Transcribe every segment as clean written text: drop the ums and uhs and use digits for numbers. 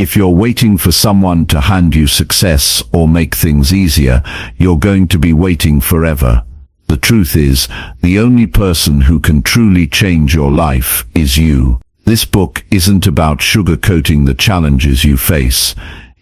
If you're waiting for someone to hand you success or make things easier, you're going to be waiting forever. The truth is, the only person who can truly change your life is you. This book isn't about sugarcoating the challenges you face.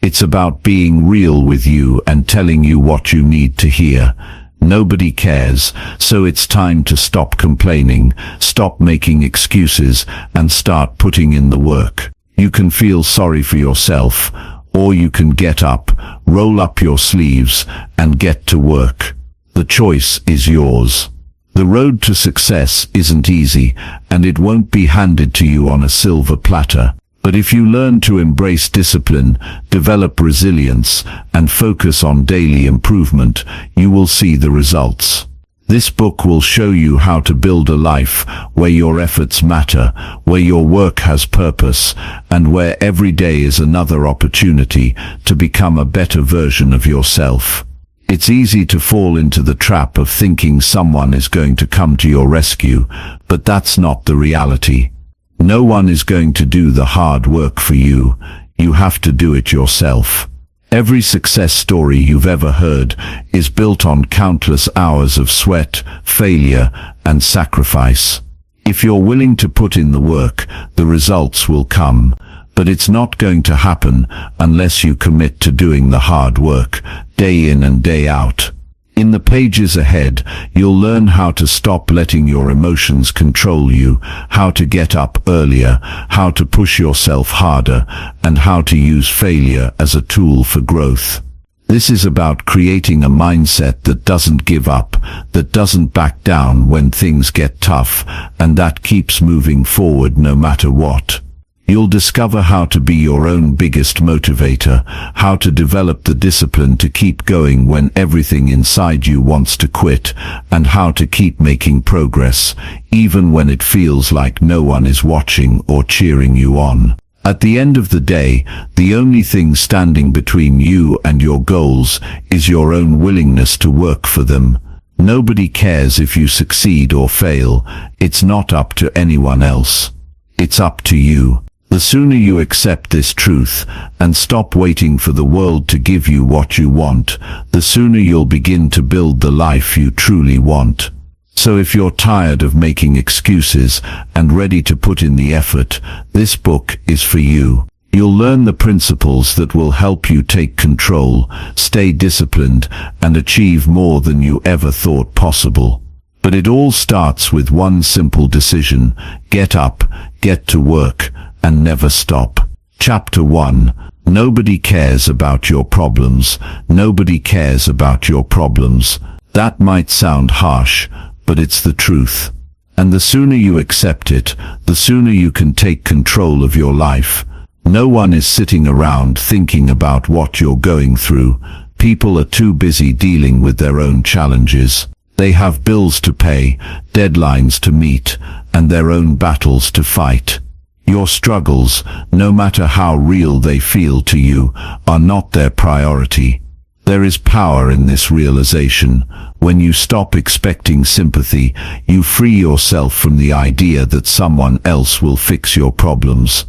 It's about being real with you and telling you what you need to hear. Nobody cares, so it's time to stop complaining, stop making excuses, and start putting in the work. You can feel sorry for yourself, or you can get up, roll up your sleeves, and get to work. The choice is yours. The road to success isn't easy, and it won't be handed to you on a silver platter. But if you learn to embrace discipline, develop resilience, and focus on daily improvement, you will see the results. This book will show you how to build a life where your efforts matter, where your work has purpose, and where every day is another opportunity to become a better version of yourself. It's easy to fall into the trap of thinking someone is going to come to your rescue, but that's not the reality. No one is going to do the hard work for you. You have to do it yourself. Every success story you've ever heard is built on countless hours of sweat, failure, and sacrifice. If you're willing to put in the work, the results will come. But it's not going to happen unless you commit to doing the hard work, day in and day out. In the pages ahead, you'll learn how to stop letting your emotions control you, how to get up earlier, how to push yourself harder, and how to use failure as a tool for growth. This is about creating a mindset that doesn't give up, that doesn't back down when things get tough, and that keeps moving forward no matter what. You'll discover how to be your own biggest motivator, how to develop the discipline to keep going when everything inside you wants to quit, and how to keep making progress, even when it feels like no one is watching or cheering you on. At the end of the day, the only thing standing between you and your goals is your own willingness to work for them. Nobody cares if you succeed or fail. It's not up to anyone else. It's up to you. The sooner you accept this truth and stop waiting for the world to give you what you want, the sooner you'll begin to build the life you truly want. So if you're tired of making excuses and ready to put in the effort, this book is for you. You'll learn the principles that will help you take control, stay disciplined, and achieve more than you ever thought possible. But it all starts with one simple decision: get up, get to work, and never stop. Chapter 1. Nobody cares about your problems. Nobody cares about your problems. That might sound harsh, but it's the truth. And the sooner you accept it, the sooner you can take control of your life. No one is sitting around thinking about what you're going through. People are too busy dealing with their own challenges. They have bills to pay, deadlines to meet, and their own battles to fight. Your struggles, no matter how real they feel to you, are not their priority. There is power in this realization. When you stop expecting sympathy, you free yourself from the idea that someone else will fix your problems.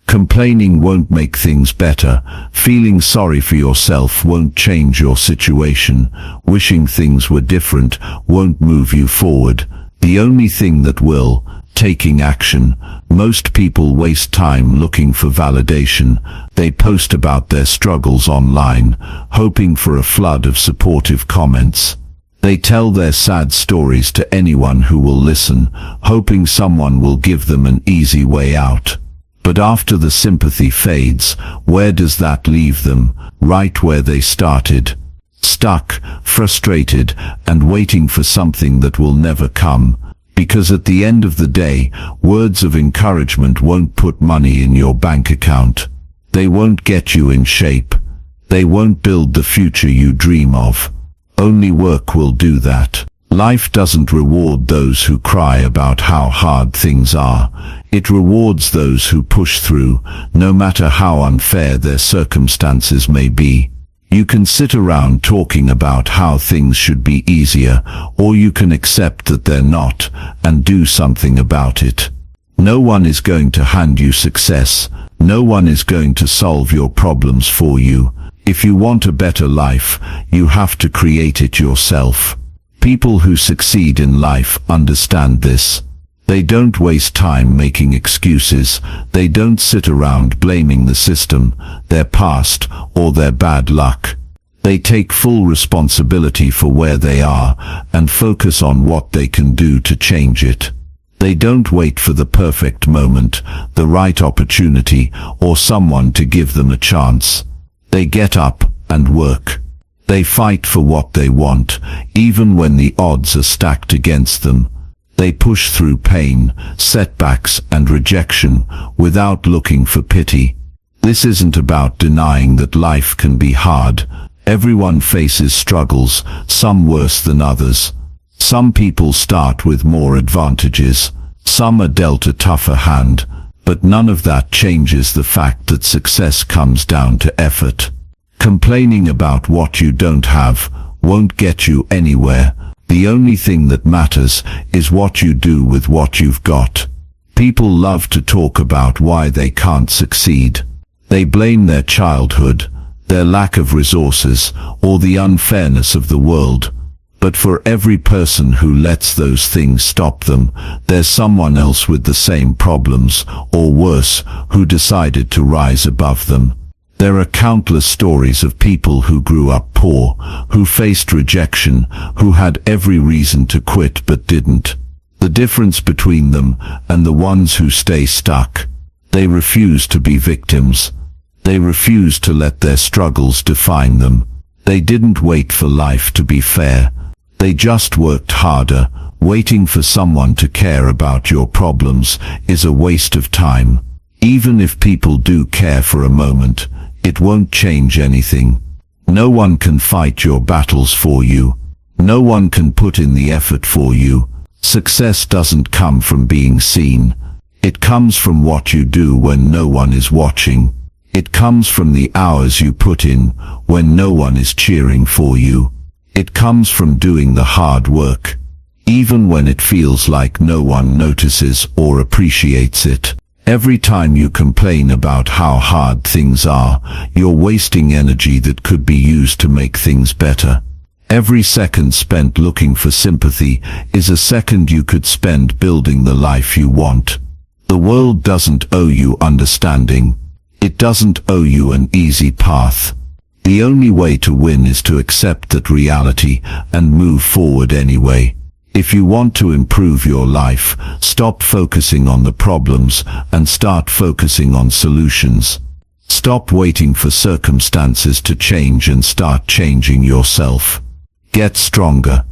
Complaining won't make things better. Feeling sorry for yourself won't change your situation. Wishing things were different won't move you forward. The only thing that will, taking action. Most people waste time looking for validation. They post about their struggles online, hoping for a flood of supportive comments. They tell their sad stories to anyone who will listen, hoping someone will give them an easy way out. But after the sympathy fades, where does that leave them? Right where they started. Stuck, frustrated, and waiting for something that will never come. Because at the end of the day, words of encouragement won't put money in your bank account. They won't get you in shape. They won't build the future you dream of. Only work will do that. Life doesn't reward those who cry about how hard things are. It rewards those who push through, no matter how unfair their circumstances may be. You can sit around talking about how things should be easier, or you can accept that they're not, and do something about it. No one is going to hand you success. No one is going to solve your problems for you. If you want a better life, you have to create it yourself. People who succeed in life understand this. They don't waste time making excuses. They don't sit around blaming the system, their past, or their bad luck. They take full responsibility for where they are and focus on what they can do to change it. They don't wait for the perfect moment, the right opportunity, or someone to give them a chance. They get up and work. They fight for what they want, even when the odds are stacked against them. They push through pain, setbacks, and rejection without looking for pity. This isn't about denying that life can be hard. Everyone faces struggles, some worse than others. Some people start with more advantages. Some are dealt a tougher hand. But none of that changes the fact that success comes down to effort. Complaining about what you don't have won't get you anywhere. The only thing that matters is what you do with what you've got. People love to talk about why they can't succeed. They blame their childhood, their lack of resources, or the unfairness of the world. But for every person who lets those things stop them, there's someone else with the same problems, or worse, who decided to rise above them. There are countless stories of people who grew up poor, who faced rejection, who had every reason to quit but didn't. The difference between them and the ones who stay stuck: they refuse to be victims. They refuse to let their struggles define them. They didn't wait for life to be fair. They just worked harder. Waiting for someone to care about your problems is a waste of time. Even if people do care for a moment, it won't change anything. No one can fight your battles for you. No one can put in the effort for you. Success doesn't come from being seen. It comes from what you do when no one is watching. It comes from the hours you put in when no one is cheering for you. It comes from doing the hard work, even when it feels like no one notices or appreciates it. Every time you complain about how hard things are, you're wasting energy that could be used to make things better. Every second spent looking for sympathy is a second you could spend building the life you want. The world doesn't owe you understanding. It doesn't owe you an easy path. The only way to win is to accept that reality and move forward anyway. If you want to improve your life, stop focusing on the problems and start focusing on solutions. Stop waiting for circumstances to change and start changing yourself. Get stronger.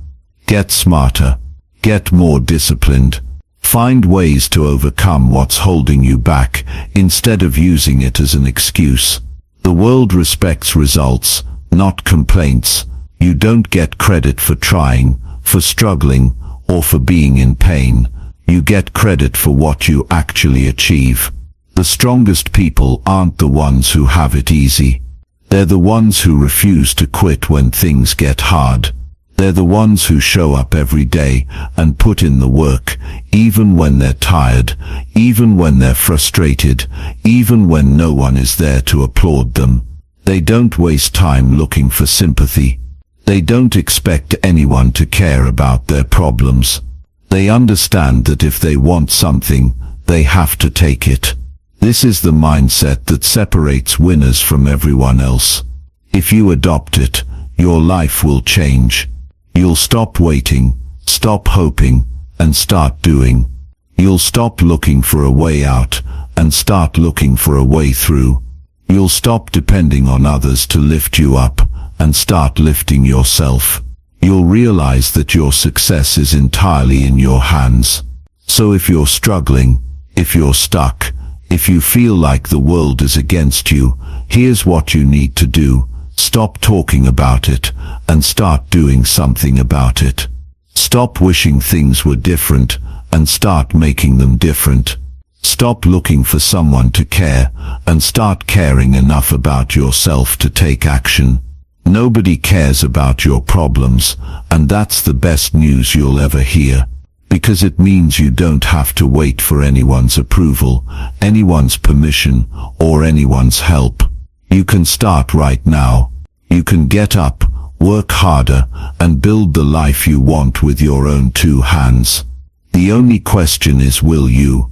Get smarter. Get more disciplined. Find ways to overcome what's holding you back instead of using it as an excuse. The world respects results, not complaints. You don't get credit for trying, for struggling, or for being in pain. You get credit for what you actually achieve. The strongest people aren't the ones who have it easy. They're the ones who refuse to quit when things get hard. They're the ones who show up every day and put in the work, even when they're tired, even when they're frustrated, even when no one is there to applaud them. They don't waste time looking for sympathy. They don't expect anyone to care about their problems. They understand that if they want something, they have to take it. This is the mindset that separates winners from everyone else. If you adopt it, your life will change. You'll stop waiting, stop hoping, and start doing. You'll stop looking for a way out and start looking for a way through. You'll stop depending on others to lift you up and start lifting yourself. You'll realize that your success is entirely in your hands. So if you're struggling, if you're stuck, if you feel like the world is against you, here's what you need to do. Stop talking about it and start doing something about it. Stop wishing things were different and start making them different. Stop looking for someone to care and start caring enough about yourself to take action. Nobody cares about your problems, and that's the best news you'll ever hear. Because it means you don't have to wait for anyone's approval, anyone's permission, or anyone's help. You can start right now. You can get up, work harder, and build the life you want with your own 2 hands. The only question is, will you?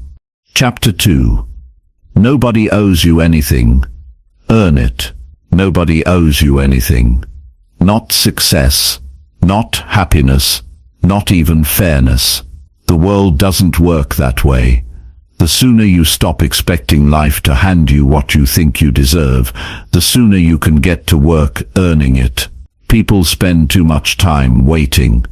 Chapter 2. Nobody owes you anything. Earn it. Nobody owes you anything. Not success, not happiness, not even fairness. The world doesn't work that way. The sooner you stop expecting life to hand you what you think you deserve, the sooner you can get to work earning it. People spend too much time waiting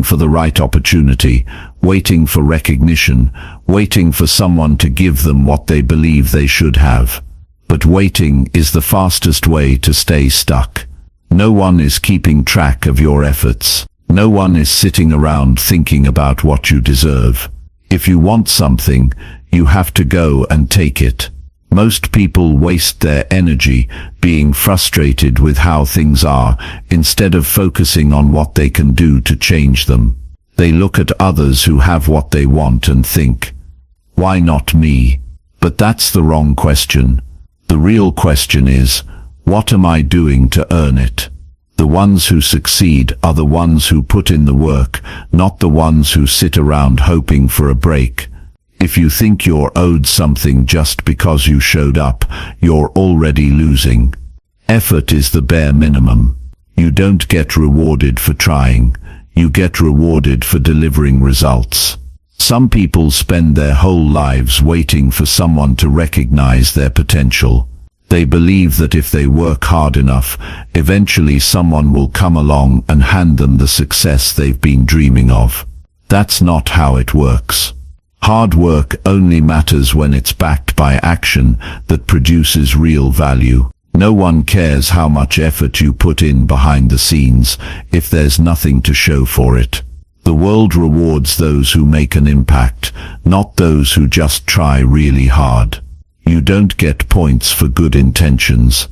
for the right opportunity, waiting for recognition, waiting for someone to give them what they believe they should have. But waiting is the fastest way to stay stuck. No one is keeping track of your efforts. No one is sitting around thinking about what you deserve. If you want something, you have to go and take it. Most people waste their energy being frustrated with how things are instead of focusing on what they can do to change them. They look at others who have what they want and think, why not me? But that's the wrong question. The real question is, what am I doing to earn it? The ones who succeed are the ones who put in the work, not the ones who sit around hoping for a break. If you think you're owed something just because you showed up, you're already losing. Effort is the bare minimum. You don't get rewarded for trying. You get rewarded for delivering results. Some people spend their whole lives waiting for someone to recognize their potential. They believe that if they work hard enough, eventually someone will come along and hand them the success they've been dreaming of. That's not how it works. Hard work only matters when it's backed by action that produces real value. No one cares how much effort you put in behind the scenes if there's nothing to show for it. The world rewards those who make an impact, not those who just try really hard. You don't get points for good intentions.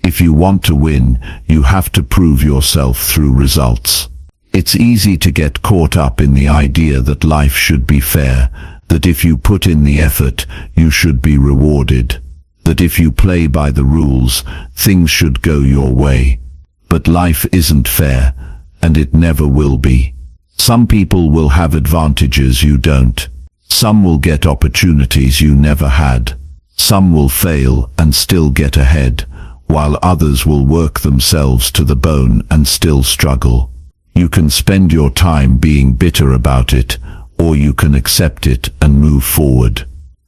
If you want to win, you have to prove yourself through results. It's easy to get caught up in the idea that life should be fair, that if you put in the effort, you should be rewarded, that if you play by the rules, things should go your way. But life isn't fair, and it never will be. Some people will have advantages you don't. Some will get opportunities you never had. Some will fail and still get ahead, while others will work themselves to the bone and still struggle. You can spend your time being bitter about it, or you can accept it and move forward.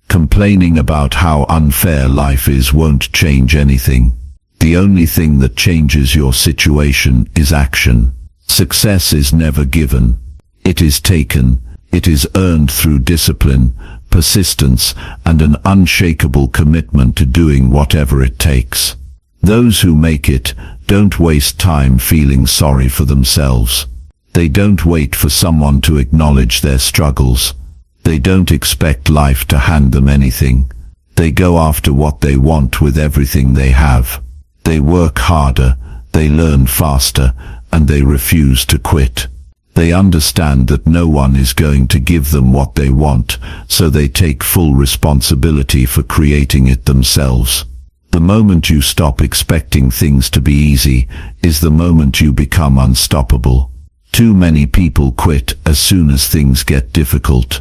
Complaining about how unfair life is won't change anything. The only thing that changes your situation is action. Success is never given. It is taken. It is earned through discipline, persistence, and an unshakable commitment to doing whatever it takes. Those who make it don't waste time feeling sorry for themselves. They don't wait for someone to acknowledge their struggles. They don't expect life to hand them anything. They go after what they want with everything they have. They work harder, they learn faster, and they refuse to quit. They understand that no one is going to give them what they want, so they take full responsibility for creating it themselves. The moment you stop expecting things to be easy is the moment you become unstoppable. Too many people quit as soon as things get difficult.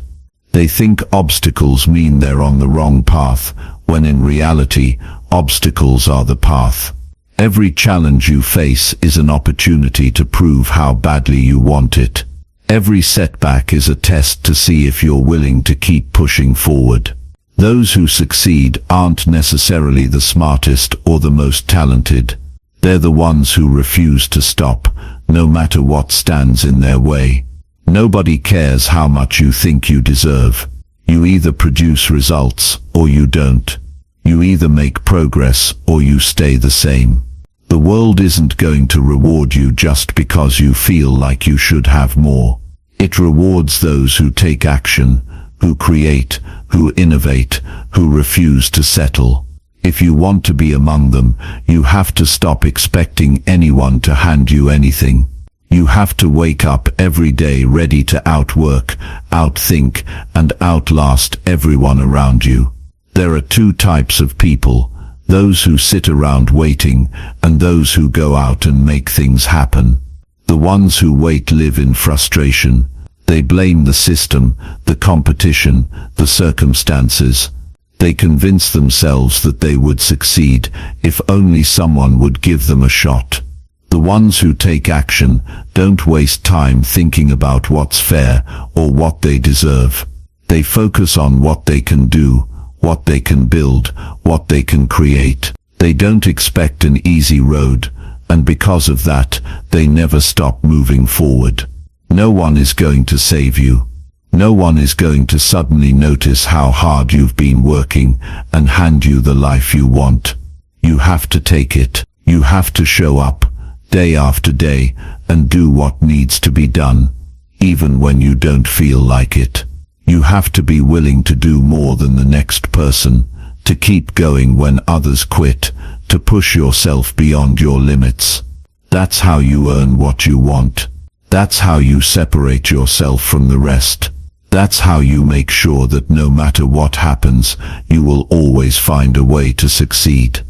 They think obstacles mean they're on the wrong path, when in reality, obstacles are the path. Every challenge you face is an opportunity to prove how badly you want it. Every setback is a test to see if you're willing to keep pushing forward. Those who succeed aren't necessarily the smartest or the most talented. They're the ones who refuse to stop, no matter what stands in their way. Nobody cares how much you think you deserve. You either produce results or you don't. You either make progress or you stay the same. The world isn't going to reward you just because you feel like you should have more. It rewards those who take action, who create, who innovate, who refuse to settle. If you want to be among them, you have to stop expecting anyone to hand you anything. You have to wake up every day ready to outwork, outthink, and outlast everyone around you. There are two types of people: those who sit around waiting, and those who go out and make things happen. The ones who wait live in frustration. They blame the system, the competition, the circumstances. They convince themselves that they would succeed if only someone would give them a shot. The ones who take action don't waste time thinking about what's fair or what they deserve. They focus on what they can do, what they can build, what they can create. They don't expect an easy road, and because of that, they never stop moving forward. No one is going to save you. No one is going to suddenly notice how hard you've been working and hand you the life you want. You have to take it. You have to show up, day after day, and do what needs to be done, even when you don't feel like it. You have to be willing to do more than the next person, to keep going when others quit, to push yourself beyond your limits. That's how you earn what you want. That's how you separate yourself from the rest. That's how you make sure that no matter what happens, you will always find a way to succeed.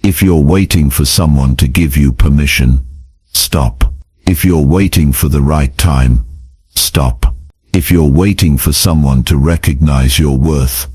If you're waiting for someone to give you permission, stop. If you're waiting for the right time, stop. If you're waiting for someone to recognize your worth,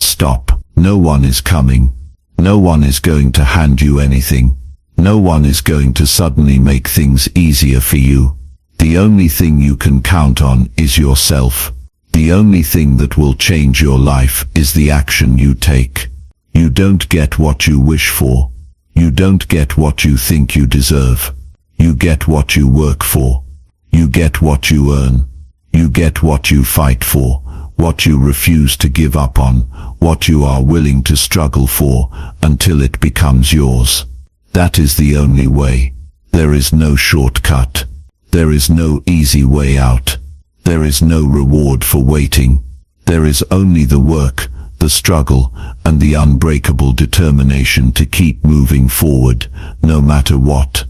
stop. No one is coming. No one is going to hand you anything. No one is going to suddenly make things easier for you. The only thing you can count on is yourself. The only thing that will change your life is the action you take. You don't get what you wish for. You don't get what you think you deserve. You get what you work for. You get what you earn. You get what you fight for, what you refuse to give up on, what you are willing to struggle for until it becomes yours. That is the only way. There is no shortcut. There is no easy way out. There is no reward for waiting. There is only the work, the struggle, and the unbreakable determination to keep moving forward, no matter what.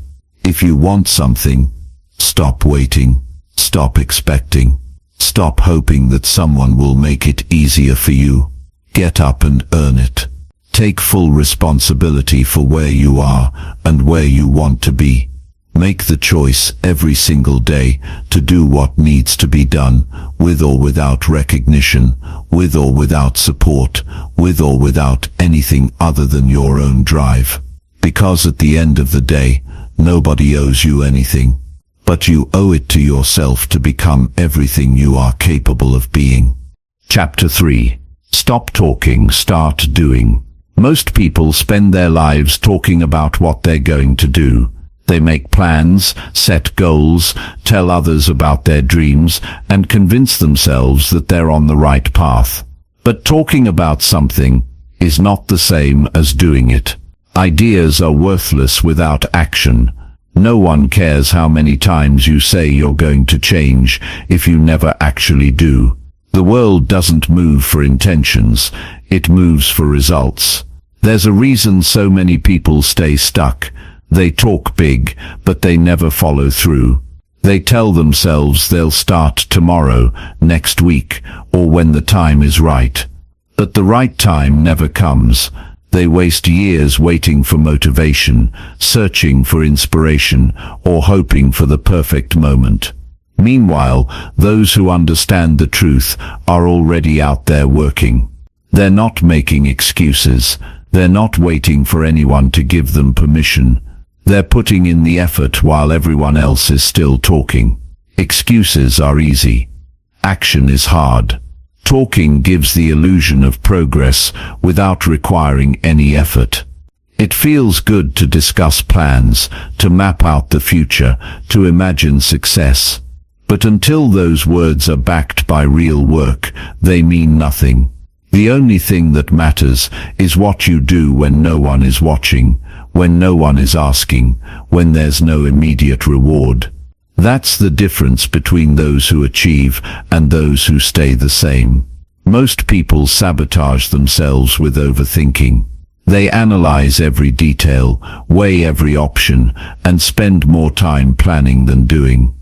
If you want something, stop waiting. Stop expecting. Stop hoping that someone will make it easier for you. Get up and earn it. Take full responsibility for where you are and where you want to be. Make the choice every single day to do what needs to be done, with or without recognition, with or without support, with or without anything other than your own drive. Because at the end of the day, nobody owes you anything, but you owe it to yourself to become everything you are capable of being. Chapter 3. Stop talking, start doing. Most people spend their lives talking about what they're going to do. They make plans, set goals, tell others about their dreams, and convince themselves that they're on the right path. But talking about something is not the same as doing it. Ideas are worthless without action. No one cares how many times you say you're going to change if you never actually do. The world doesn't move for intentions, it moves for results. There's a reason so many people stay stuck. They talk big, but they never follow through. They tell themselves they'll start tomorrow, next week, or when the time is right. But the right time never comes. They waste years waiting for motivation, searching for inspiration, or hoping for the perfect moment. Meanwhile, those who understand the truth are already out there working. They're not making excuses. They're not waiting for anyone to give them permission. They're putting in the effort while everyone else is still talking. Excuses are easy. Action is hard. Talking gives the illusion of progress without requiring any effort. It feels good to discuss plans, to map out the future, to imagine success. But until those words are backed by real work, they mean nothing. The only thing that matters is what you do when no one is watching, when no one is asking, when there's no immediate reward. That's the difference between those who achieve and those who stay the same. Most people sabotage themselves with overthinking. They analyze every detail, weigh every option, and spend more time planning than doing.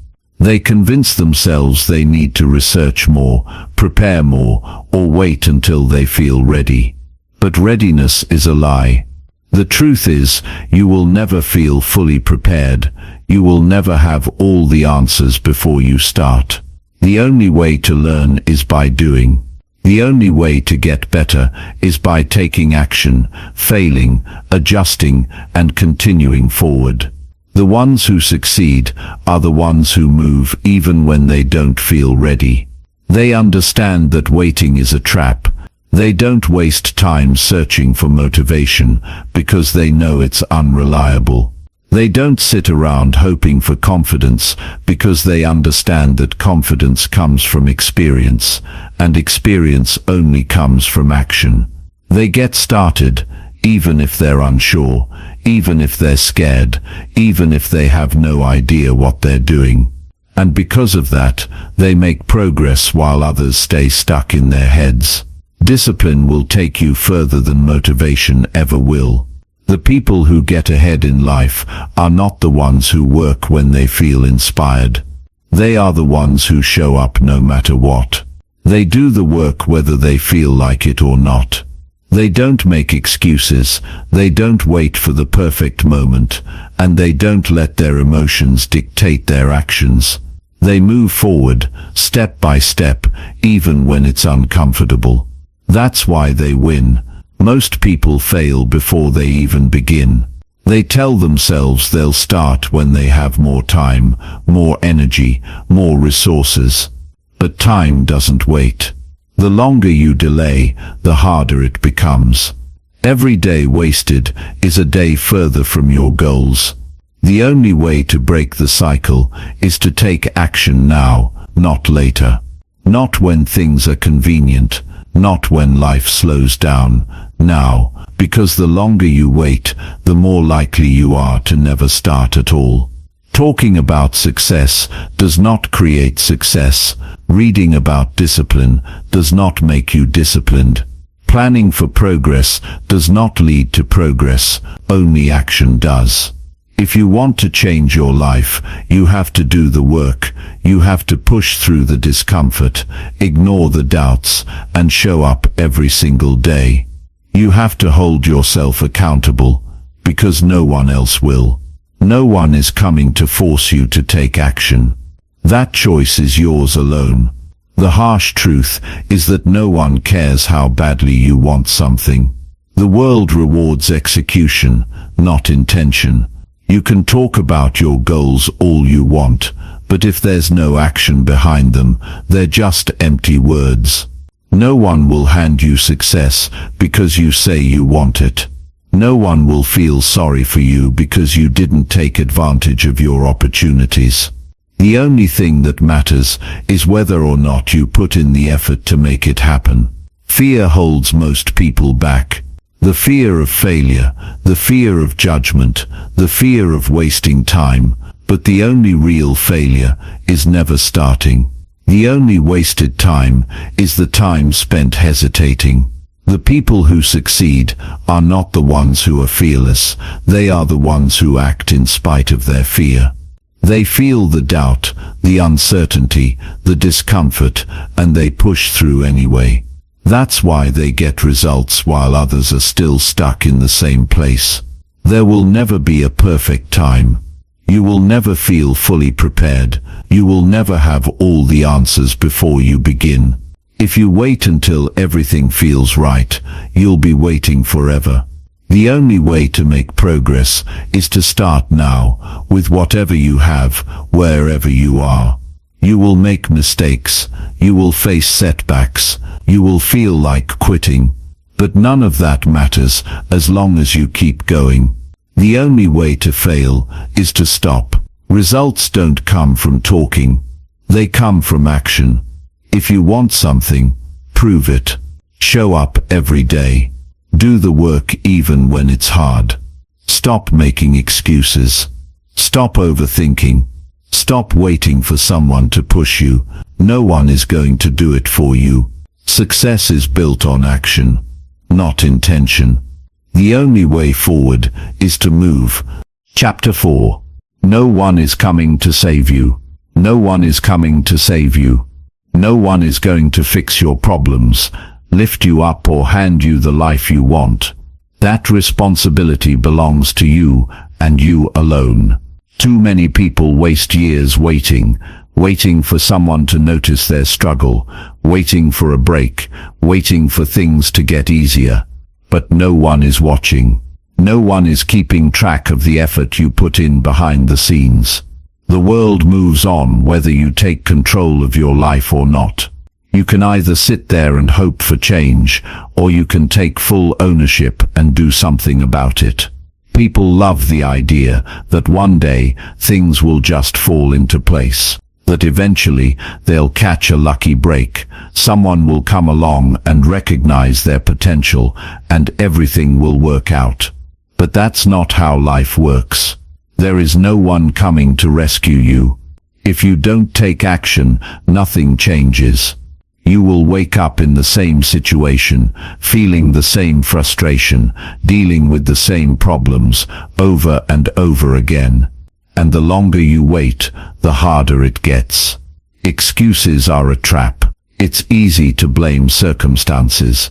They convince themselves they need to research more, prepare more, or wait until they feel ready. But readiness is a lie. The truth is, you will never feel fully prepared. You will never have all the answers before you start. The only way to learn is by doing. The only way to get better is by taking action, failing, adjusting, and continuing forward. The ones who succeed are the ones who move even when they don't feel ready. They understand that waiting is a trap. They don't waste time searching for motivation because they know it's unreliable. They don't sit around hoping for confidence because they understand that confidence comes from experience, and experience only comes from action. They get started, even if they're unsure, even if they're scared, even if they have no idea what they're doing. And because of that, they make progress while others stay stuck in their heads. Discipline will take you further than motivation ever will. The people who get ahead in life are not the ones who work when they feel inspired. They are the ones who show up no matter what. They do the work whether they feel like it or not. They don't make excuses, they don't wait for the perfect moment, and they don't let their emotions dictate their actions. They move forward, step by step, even when it's uncomfortable. That's why they win. Most people fail before they even begin. They tell themselves they'll start when they have more time, more energy, more resources. But time doesn't wait. The longer you delay, the harder it becomes. Every day wasted is a day further from your goals. The only way to break the cycle is to take action now, not later. Not when things are convenient, not when life slows down. Now, because the longer you wait, the more likely you are to never start at all. Talking about success does not create success. Reading about discipline does not make you disciplined. Planning for progress does not lead to progress, only action does. If you want to change your life, you have to do the work. You have to push through the discomfort, ignore the doubts, and show up every single day. You have to hold yourself accountable, because no one else will. No one is coming to force you to take action. That choice is yours alone. The harsh truth is that no one cares how badly you want something. The world rewards execution, not intention. You can talk about your goals all you want, but if there's no action behind them, they're just empty words. No one will hand you success because you say you want it. No one will feel sorry for you because you didn't take advantage of your opportunities. The only thing that matters is whether or not you put in the effort to make it happen. Fear holds most people back. The fear of failure, the fear of judgment, the fear of wasting time, but the only real failure is never starting. The only wasted time is the time spent hesitating. The people who succeed are not the ones who are fearless, they are the ones who act in spite of their fear. They feel the doubt, the uncertainty, the discomfort, and they push through anyway. That's why they get results while others are still stuck in the same place. There will never be a perfect time. You will never feel fully prepared. You will never have all the answers before you begin. If you wait until everything feels right, you'll be waiting forever. The only way to make progress is to start now, with whatever you have, wherever you are. You will make mistakes, you will face setbacks, you will feel like quitting, but none of that matters as long as you keep going. The only way to fail is to stop. Results don't come from talking, they come from action. If you want something, prove it. Show up every day. Do the work even when it's hard. Stop making excuses. Stop overthinking. Stop waiting for someone to push you. No one is going to do it for you. Success is built on action, not intention. The only way forward is to move. Chapter 4. No one is coming to save you. No one is coming to save you. No one is going to fix your problems, lift you up or hand you the life you want. That responsibility belongs to you and you alone. Too many people waste years waiting for someone to notice their struggle, waiting for a break, waiting for things to get easier. But no one is watching. No one is keeping track of the effort you put in behind the scenes. The world moves on whether you take control of your life or not. You can either sit there and hope for change, or you can take full ownership and do something about it. People love the idea that one day things will just fall into place, that eventually they'll catch a lucky break, someone will come along and recognize their potential, and everything will work out. But that's not how life works. There is no one coming to rescue you. If you don't take action, nothing changes. You will wake up in the same situation, feeling the same frustration, dealing with the same problems, over and over again. And the longer you wait, the harder it gets. Excuses are a trap. It's easy to blame circumstances.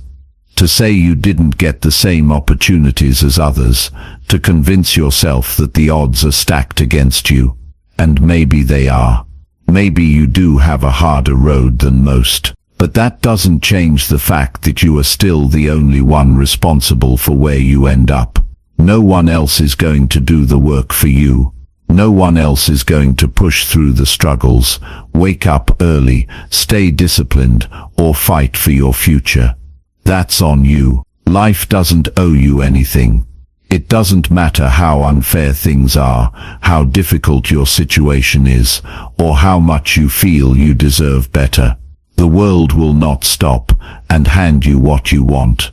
To say you didn't get the same opportunities as others, to convince yourself that the odds are stacked against you. And maybe they are. Maybe you do have a harder road than most. But that doesn't change the fact that you are still the only one responsible for where you end up. No one else is going to do the work for you. No one else is going to push through the struggles, wake up early, stay disciplined, or fight for your future. That's on you. Life doesn't owe you anything. It doesn't matter how unfair things are, how difficult your situation is, or how much you feel you deserve better. The world will not stop and hand you what you want.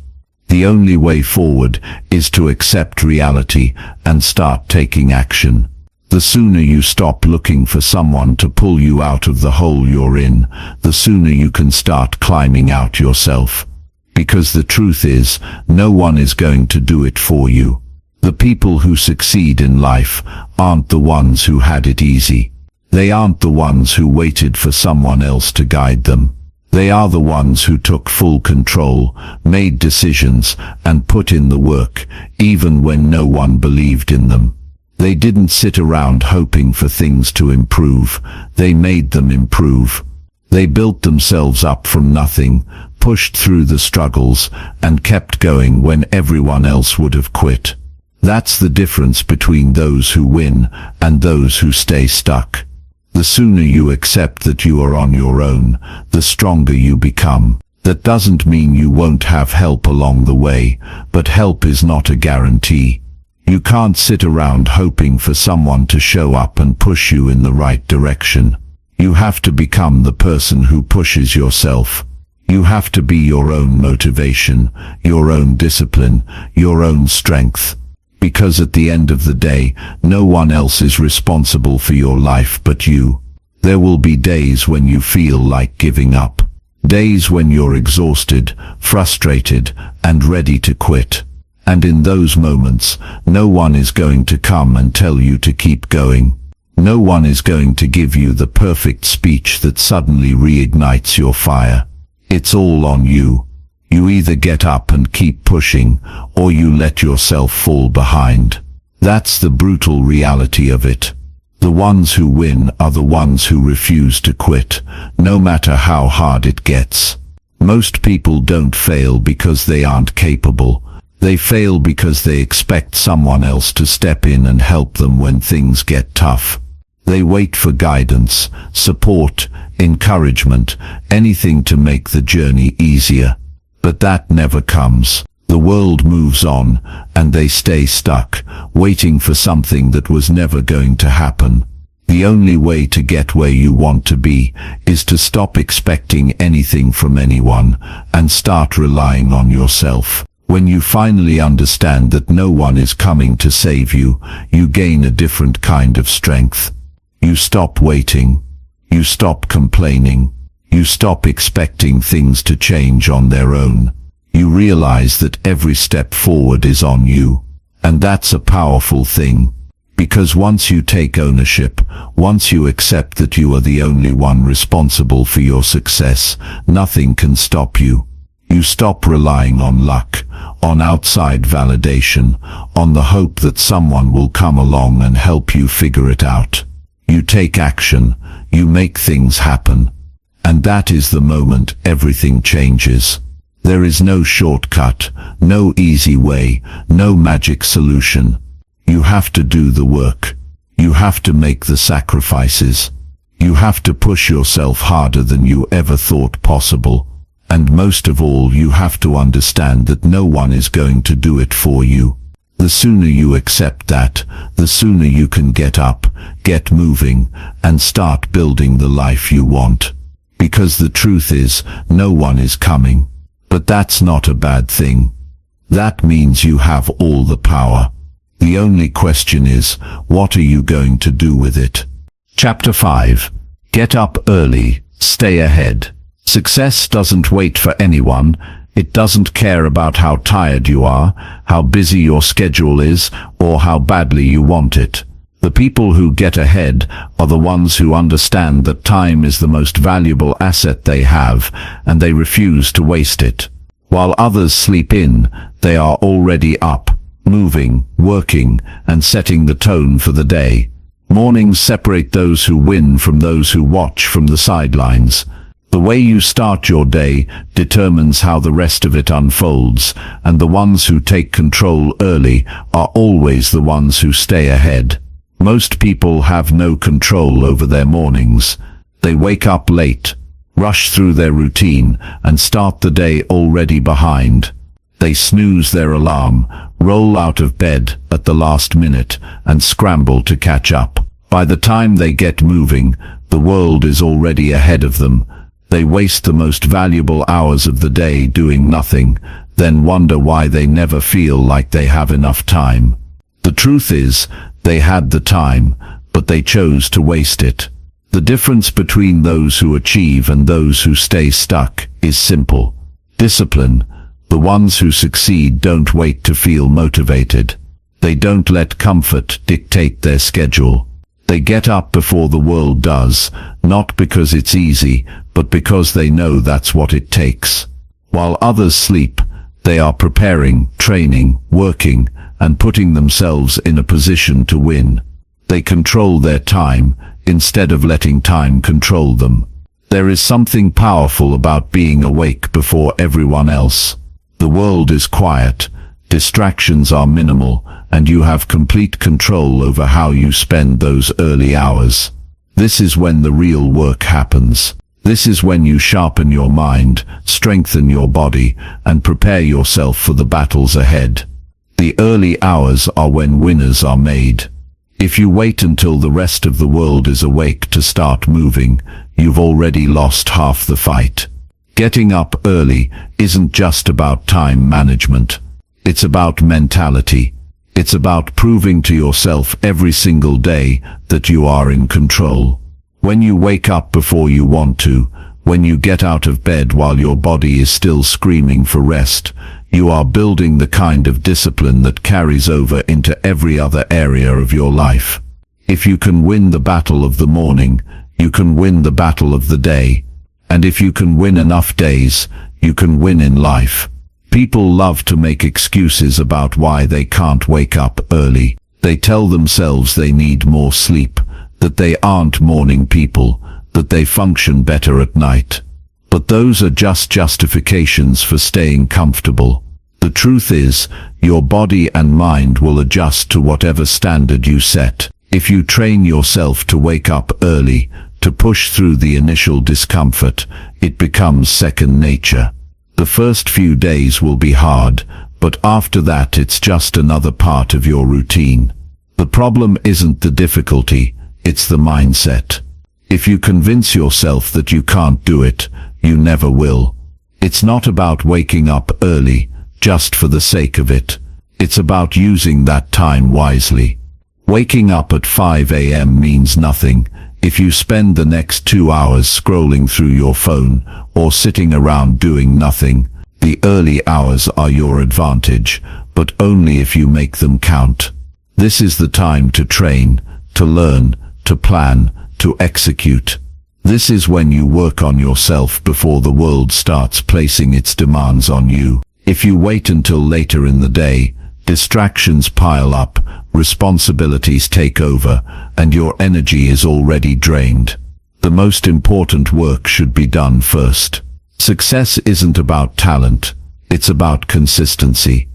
The only way forward is to accept reality and start taking action. The sooner you stop looking for someone to pull you out of the hole you're in, the sooner you can start climbing out yourself. Because the truth is, no one is going to do it for you. The people who succeed in life aren't the ones who had it easy. They aren't the ones who waited for someone else to guide them. They are the ones who took full control, made decisions, and put in the work, even when no one believed in them. They didn't sit around hoping for things to improve. They made them improve. They built themselves up from nothing, pushed through the struggles, and kept going when everyone else would have quit. That's the difference between those who win and those who stay stuck. The sooner you accept that you are on your own, the stronger you become. That doesn't mean you won't have help along the way, but help is not a guarantee. You can't sit around hoping for someone to show up and push you in the right direction. You have to become the person who pushes yourself. You have to be your own motivation, your own discipline, your own strength. Because at the end of the day, no one else is responsible for your life but you. There will be days when you feel like giving up. Days when you're exhausted, frustrated, and ready to quit. And in those moments, no one is going to come and tell you to keep going. No one is going to give you the perfect speech that suddenly reignites your fire. It's all on you. You either get up and keep pushing, or you let yourself fall behind. That's the brutal reality of it. The ones who win are the ones who refuse to quit, no matter how hard it gets. Most people don't fail because they aren't capable. They fail because they expect someone else to step in and help them when things get tough. They wait for guidance, support, encouragement, anything to make the journey easier. But that never comes. The world moves on, and they stay stuck, waiting for something that was never going to happen. The only way to get where you want to be is to stop expecting anything from anyone, and start relying on yourself. When you finally understand that no one is coming to save you, you gain a different kind of strength. You stop waiting. You stop complaining. You stop expecting things to change on their own. You realize that every step forward is on you. And that's a powerful thing. Because once you take ownership, once you accept that you are the only one responsible for your success, nothing can stop you. You stop relying on luck, on outside validation, on the hope that someone will come along and help you figure it out. You take action, you make things happen. And that is the moment everything changes. There is no shortcut, no easy way, no magic solution. You have to do the work. You have to make the sacrifices. You have to push yourself harder than you ever thought possible. And most of all, you have to understand that no one is going to do it for you. The sooner you accept that, the sooner you can get up, get moving, and start building the life you want. Because the truth is, no one is coming. But that's not a bad thing. That means you have all the power. The only question is, what are you going to do with it? Chapter 5. Get up early, stay ahead. Success doesn't wait for anyone. It doesn't care about how tired you are, how busy your schedule is, or how badly you want it. The people who get ahead are the ones who understand that time is the most valuable asset they have, and they refuse to waste it. While others sleep in, they are already up, moving, working, and setting the tone for the day. Mornings separate those who win from those who watch from the sidelines. The way you start your day determines how the rest of it unfolds, and the ones who take control early are always the ones who stay ahead. Most people have no control over their mornings. They wake up late, rush through their routine, and start the day already behind. They snooze their alarm, roll out of bed at the last minute, and scramble to catch up. By the time they get moving, the world is already ahead of them. They waste the most valuable hours of the day doing nothing, then wonder why they never feel like they have enough time. The truth is, they had the time, but they chose to waste it. The difference between those who achieve and those who stay stuck is simple. Discipline. The ones who succeed don't wait to feel motivated. They don't let comfort dictate their schedule. They get up before the world does, not because it's easy, but because they know that's what it takes. While others sleep, they are preparing, training, working, and putting themselves in a position to win. They control their time, instead of letting time control them. There is something powerful about being awake before everyone else. The world is quiet, distractions are minimal, and you have complete control over how you spend those early hours. This is when the real work happens. This is when you sharpen your mind, strengthen your body, and prepare yourself for the battles ahead. The early hours are when winners are made. If you wait until the rest of the world is awake to start moving, you've already lost half the fight. Getting up early isn't just about time management. It's about mentality. It's about proving to yourself every single day that you are in control. When you wake up before you want to, when you get out of bed while your body is still screaming for rest, you are building the kind of discipline that carries over into every other area of your life. If you can win the battle of the morning, you can win the battle of the day. And if you can win enough days, you can win in life. People love to make excuses about why they can't wake up early. They tell themselves they need more sleep, that they aren't morning people, that they function better at night. But those are just justifications for staying comfortable. The truth is, your body and mind will adjust to whatever standard you set. If you train yourself to wake up early, to push through the initial discomfort, it becomes second nature. The first few days will be hard, but after that it's just another part of your routine. The problem isn't the difficulty, it's the mindset. If you convince yourself that you can't do it, you never will. It's not about waking up early, just for the sake of it. It's about using that time wisely. Waking up at 5 a.m. means nothing if you spend the next 2 hours scrolling through your phone or sitting around doing nothing. The early hours are your advantage, but only if you make them count. This is the time to train, to learn, to plan, to execute. This is when you work on yourself before the world starts placing its demands on you. If you wait until later in the day, distractions pile up, responsibilities take over, and your energy is already drained. The most important work should be done first. Success isn't about talent, it's about consistency.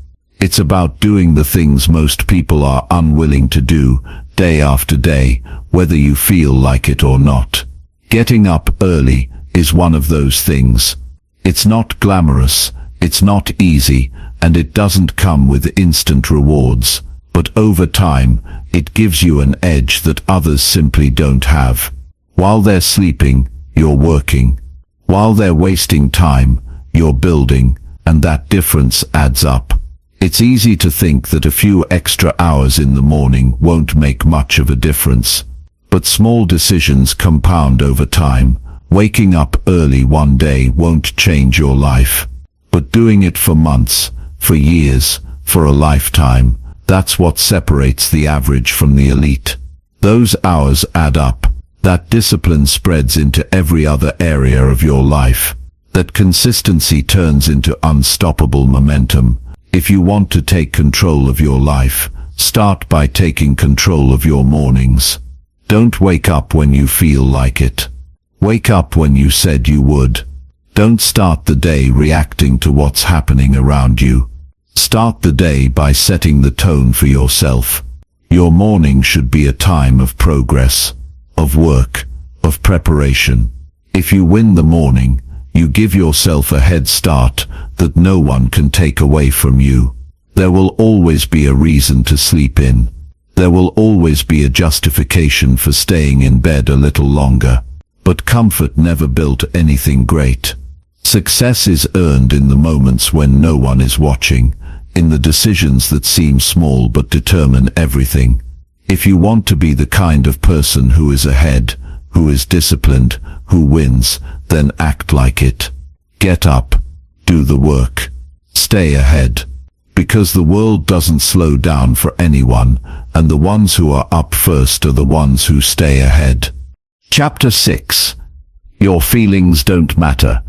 It's about doing the things most people are unwilling to do, day after day, whether you feel like it or not. Getting up early is one of those things. It's not glamorous, it's not easy, and it doesn't come with instant rewards, but over time, it gives you an edge that others simply don't have. While they're sleeping, you're working. While they're wasting time, you're building, and that difference adds up. It's easy to think that a few extra hours in the morning won't make much of a difference. But small decisions compound over time. Waking up early one day won't change your life. But doing it for months, for years, for a lifetime, that's what separates the average from the elite. Those hours add up. That discipline spreads into every other area of your life. That consistency turns into unstoppable momentum. If you want to take control of your life, start by taking control of your mornings. Don't wake up when you feel like it. Wake up when you said you would. Don't start the day reacting to what's happening around you. Start the day by setting the tone for yourself. Your morning should be a time of progress, of work, of preparation. If you win the morning, you give yourself a head start that no one can take away from you. There will always be a reason to sleep in. There will always be a justification for staying in bed a little longer. But comfort never built anything great. Success is earned in the moments when no one is watching, in the decisions that seem small but determine everything. If you want to be the kind of person who is ahead, who is disciplined, who wins, then act like it. Get up. Do the work. Stay ahead. Because the world doesn't slow down for anyone, and the ones who are up first are the ones who stay ahead. Chapter 6. Your feelings don't matter.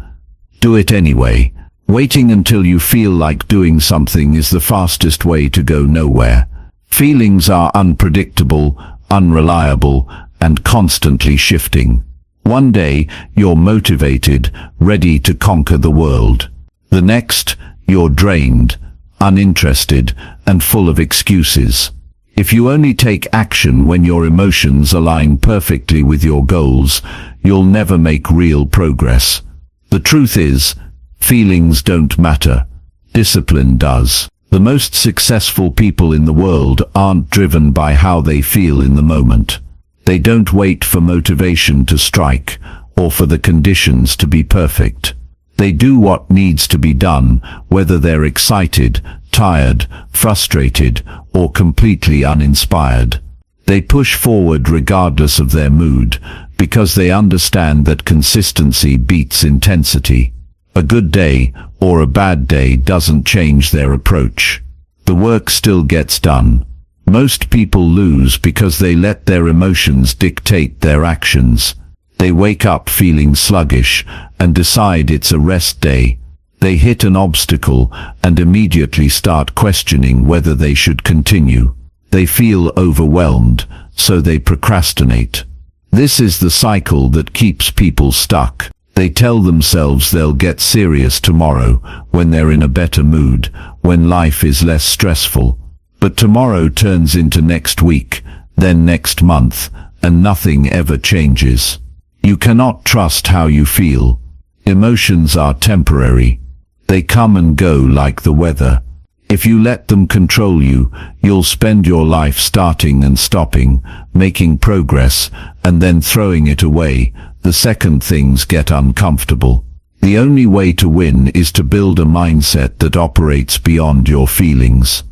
Do it anyway. Waiting until you feel like doing something is the fastest way to go nowhere. Feelings are unpredictable, unreliable, and constantly shifting. One day, you're motivated, ready to conquer the world. The next, you're drained, uninterested, and full of excuses. If you only take action when your emotions align perfectly with your goals, you'll never make real progress. The truth is, feelings don't matter. Discipline does. The most successful people in the world aren't driven by how they feel in the moment. They don't wait for motivation to strike, or for the conditions to be perfect. They do what needs to be done, whether they're excited, tired, frustrated, or completely uninspired. They push forward regardless of their mood, because they understand that consistency beats intensity. A good day or a bad day doesn't change their approach. The work still gets done. Most people lose because they let their emotions dictate their actions. They wake up feeling sluggish and decide it's a rest day. They hit an obstacle and immediately start questioning whether they should continue. They feel overwhelmed, so they procrastinate. This is the cycle that keeps people stuck. They tell themselves they'll get serious tomorrow, when they're in a better mood, when life is less stressful. But tomorrow turns into next week, then next month, and nothing ever changes. You cannot trust how you feel. Emotions are temporary. They come and go like the weather. If you let them control you, you'll spend your life starting and stopping, making progress, and then throwing it away the second things get uncomfortable. The only way to win is to build a mindset that operates beyond your feelings.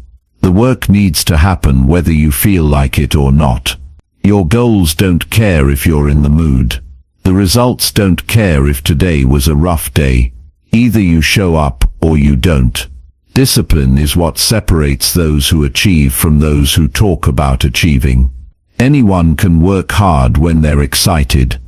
The work needs to happen whether you feel like it or not. Your goals don't care if you're in the mood. The results don't care if today was a rough day. Either you show up or you don't. Discipline is what separates those who achieve from those who talk about achieving. Anyone can work hard when they're excited.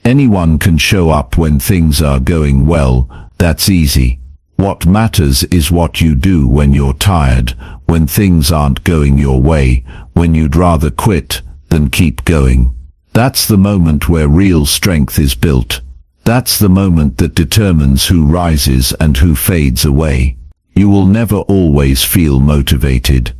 Anyone can show up when things are going well. That's easy. What matters is what you do when you're tired, when things aren't going your way, when you'd rather quit than keep going. That's the moment where real strength is built. That's the moment that determines who rises and who fades away. You will never always feel motivated.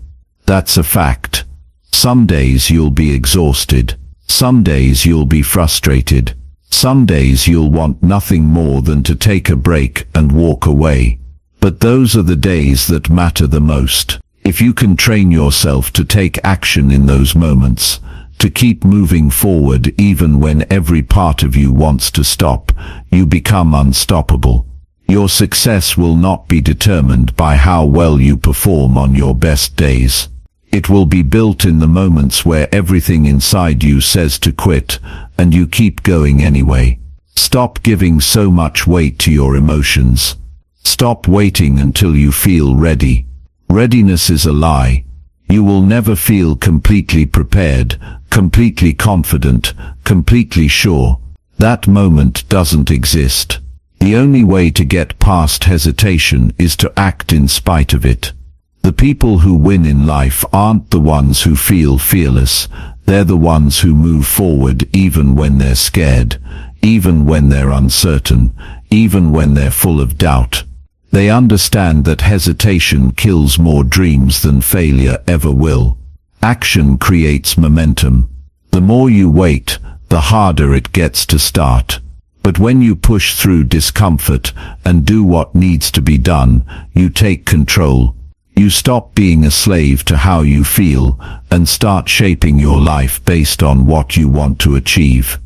That's a fact. Some days you'll be exhausted. Some days you'll be frustrated. Some days you'll want nothing more than to take a break and walk away. But those are the days that matter the most. If you can train yourself to take action in those moments, to keep moving forward even when every part of you wants to stop, you become unstoppable. Your success will not be determined by how well you perform on your best days. It will be built in the moments where everything inside you says to quit, and you keep going anyway. Stop giving so much weight to your emotions. Stop waiting until you feel ready. Readiness is a lie. You will never feel completely prepared, completely confident, completely sure. That moment doesn't exist. The only way to get past hesitation is to act in spite of it. The people who win in life aren't the ones who feel fearless. They're the ones who move forward even when they're scared, even when they're uncertain, even when they're full of doubt. They understand that hesitation kills more dreams than failure ever will. Action creates momentum. The more you wait, the harder it gets to start. But when you push through discomfort and do what needs to be done, you take control. You stop being a slave to how you feel and start shaping your life based on what you want to achieve.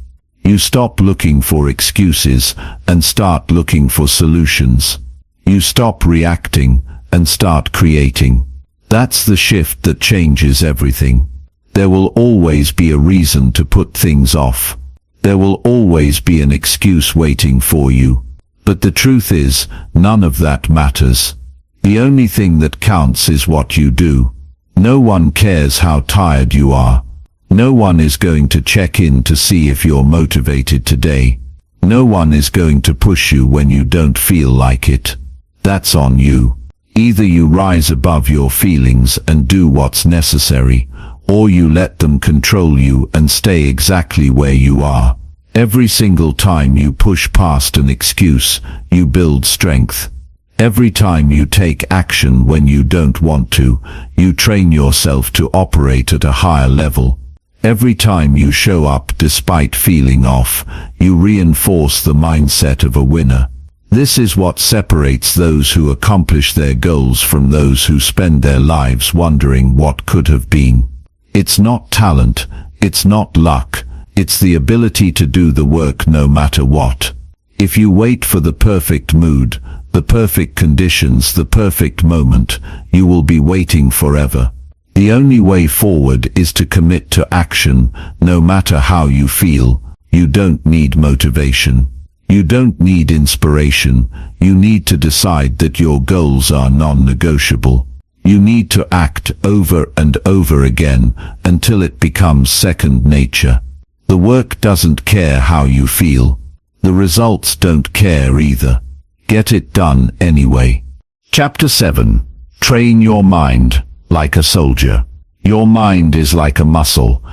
You stop looking for excuses and start looking for solutions. You stop reacting and start creating. That's the shift that changes everything. There will always be a reason to put things off. There will always be an excuse waiting for you. But the truth is, none of that matters. The only thing that counts is what you do. No one cares how tired you are. No one is going to check in to see if you're motivated today. No one is going to push you when you don't feel like it. That's on you. Either you rise above your feelings and do what's necessary, or you let them control you and stay exactly where you are. Every single time you push past an excuse, you build strength. Every time you take action when you don't want to, you train yourself to operate at a higher level. Every time you show up despite feeling off, you reinforce the mindset of a winner. This is what separates those who accomplish their goals from those who spend their lives wondering what could have been. It's not talent, it's not luck, it's the ability to do the work no matter what. If you wait for the perfect mood, the perfect conditions, the perfect moment, you will be waiting forever. The only way forward is to commit to action, no matter how you feel. You don't need motivation. You don't need inspiration. You need to decide that your goals are non-negotiable. You need to act over and over again until it becomes second nature. The work doesn't care how you feel. The results don't care either. Get it done anyway. Chapter 7. Train your mind like a soldier. Your mind is like a muscle,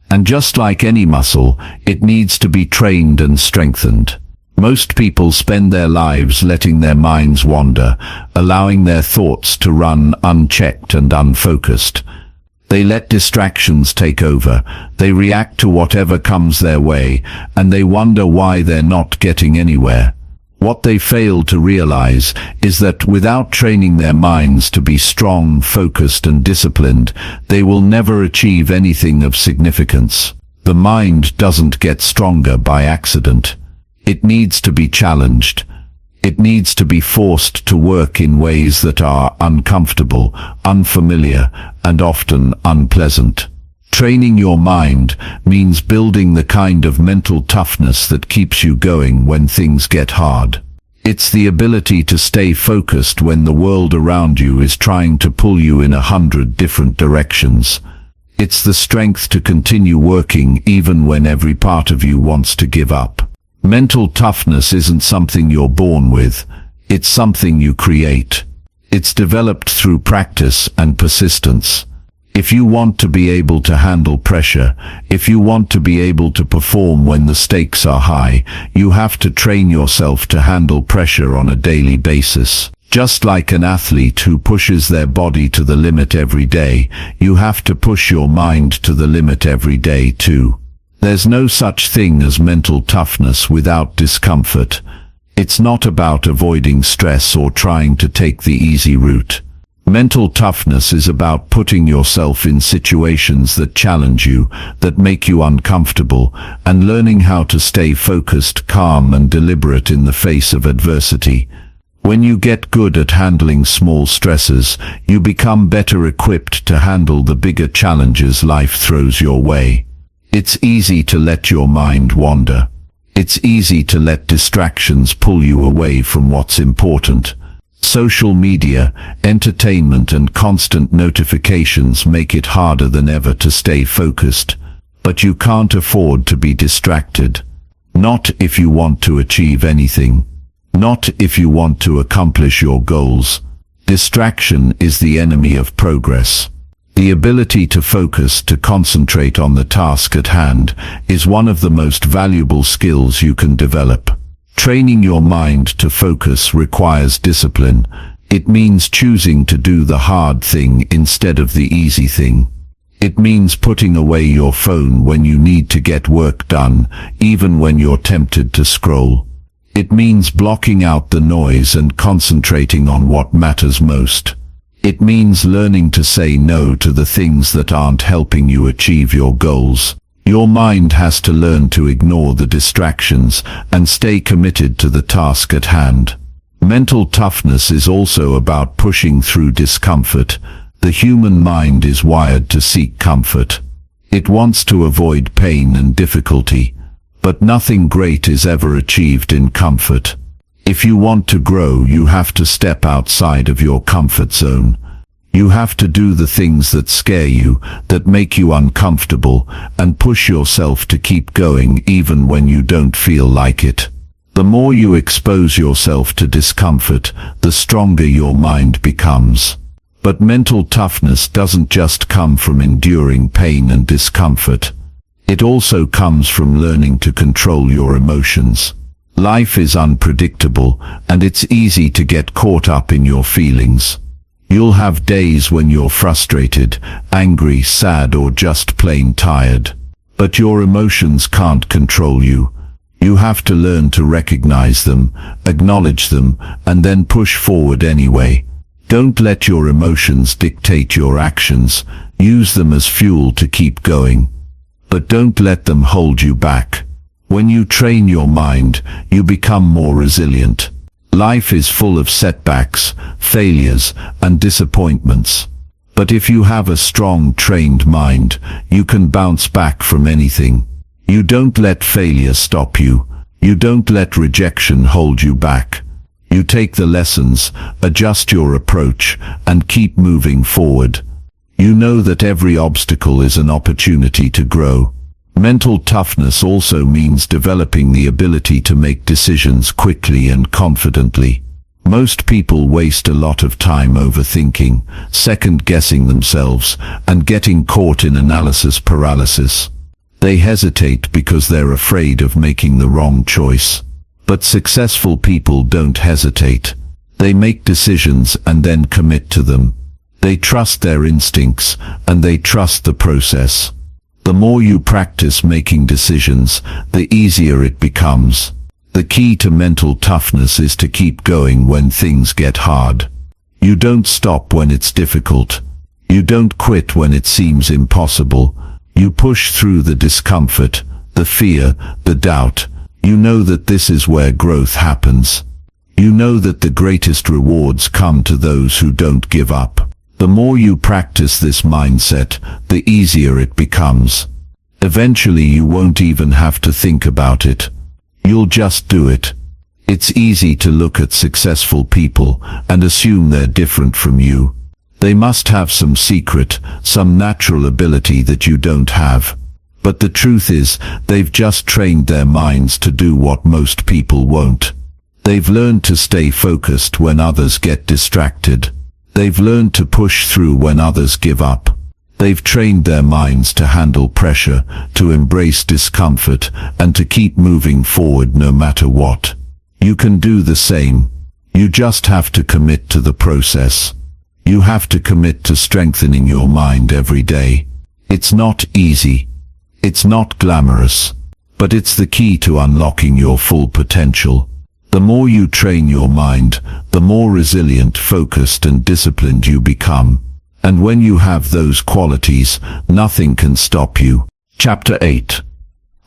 and just like any muscle, it needs to be trained and strengthened. Most people spend their lives letting their minds wander, allowing their thoughts to run unchecked and unfocused. They let distractions take over, they react to whatever comes their way, and they wonder why they're not getting anywhere. What they fail to realize is that without training their minds to be strong, focused, and disciplined, they will never achieve anything of significance. The mind doesn't get stronger by accident. It needs to be challenged. It needs to be forced to work in ways that are uncomfortable, unfamiliar, and often unpleasant. Training your mind means building the kind of mental toughness that keeps you going when things get hard. It's the ability to stay focused when the world around you is trying to pull you in 100 different directions. It's the strength to continue working even when every part of you wants to give up. Mental toughness isn't something you're born with. It's something you create. It's developed through practice and persistence. If you want to be able to handle pressure, if you want to be able to perform when the stakes are high, you have to train yourself to handle pressure on a daily basis. Just like an athlete who pushes their body to the limit every day, you have to push your mind to the limit every day too. There's no such thing as mental toughness without discomfort. It's not about avoiding stress or trying to take the easy route. Mental toughness is about putting yourself in situations that challenge you, that make you uncomfortable, and learning how to stay focused, calm, and deliberate in the face of adversity. When you get good at handling small stresses, you become better equipped to handle the bigger challenges life throws your way. It's easy to let your mind wander. It's easy to let distractions pull you away from what's important. Social media, entertainment, and constant notifications make it harder than ever to stay focused. But you can't afford to be distracted. Not if you want to achieve anything. Not if you want to accomplish your goals. Distraction is the enemy of progress. The ability to focus, to concentrate on the task at hand, is one of the most valuable skills you can develop. Training your mind to focus requires discipline. It means choosing to do the hard thing instead of the easy thing. It means putting away your phone when you need to get work done, even when you're tempted to scroll. It means blocking out the noise and concentrating on what matters most. It means learning to say no to the things that aren't helping you achieve your goals. Your mind has to learn to ignore the distractions and stay committed to the task at hand. Mental toughness is also about pushing through discomfort. The human mind is wired to seek comfort. It wants to avoid pain and difficulty, but nothing great is ever achieved in comfort. If you want to grow, you have to step outside of your comfort zone. You have to do the things that scare you, that make you uncomfortable, and push yourself to keep going even when you don't feel like it. The more you expose yourself to discomfort, the stronger your mind becomes. But mental toughness doesn't just come from enduring pain and discomfort. It also comes from learning to control your emotions. Life is unpredictable, and it's easy to get caught up in your feelings. You'll have days when you're frustrated, angry, sad, or just plain tired. But your emotions can't control you. You have to learn to recognize them, acknowledge them, and then push forward anyway. Don't let your emotions dictate your actions. Use them as fuel to keep going. But don't let them hold you back. When you train your mind, you become more resilient. Life is full of setbacks, failures, and disappointments. But if you have a strong, trained mind, you can bounce back from anything. You don't let failure stop you. You don't let rejection hold you back. You take the lessons, adjust your approach, and keep moving forward. You know that every obstacle is an opportunity to grow. Mental toughness also means developing the ability to make decisions quickly and confidently. Most people waste a lot of time overthinking, second-guessing themselves, and getting caught in analysis paralysis. They hesitate because they're afraid of making the wrong choice. But successful people don't hesitate. They make decisions and then commit to them. They trust their instincts, and they trust the process. The more you practice making decisions, the easier it becomes. The key to mental toughness is to keep going when things get hard. You don't stop when it's difficult. You don't quit when it seems impossible. You push through the discomfort, the fear, the doubt. You know that this is where growth happens. You know that the greatest rewards come to those who don't give up. The more you practice this mindset, the easier it becomes. Eventually you won't even have to think about it. You'll just do it. It's easy to look at successful people and assume they're different from you. They must have some secret, some natural ability that you don't have. But the truth is, they've just trained their minds to do what most people won't. They've learned to stay focused when others get distracted. They've learned to push through when others give up. They've trained their minds to handle pressure, to embrace discomfort, and to keep moving forward no matter what. You can do the same. You just have to commit to the process. You have to commit to strengthening your mind every day. It's not easy. It's not glamorous. But it's the key to unlocking your full potential. The more you train your mind, the more resilient, focused, and disciplined you become. And when you have those qualities, nothing can stop you. Chapter 8.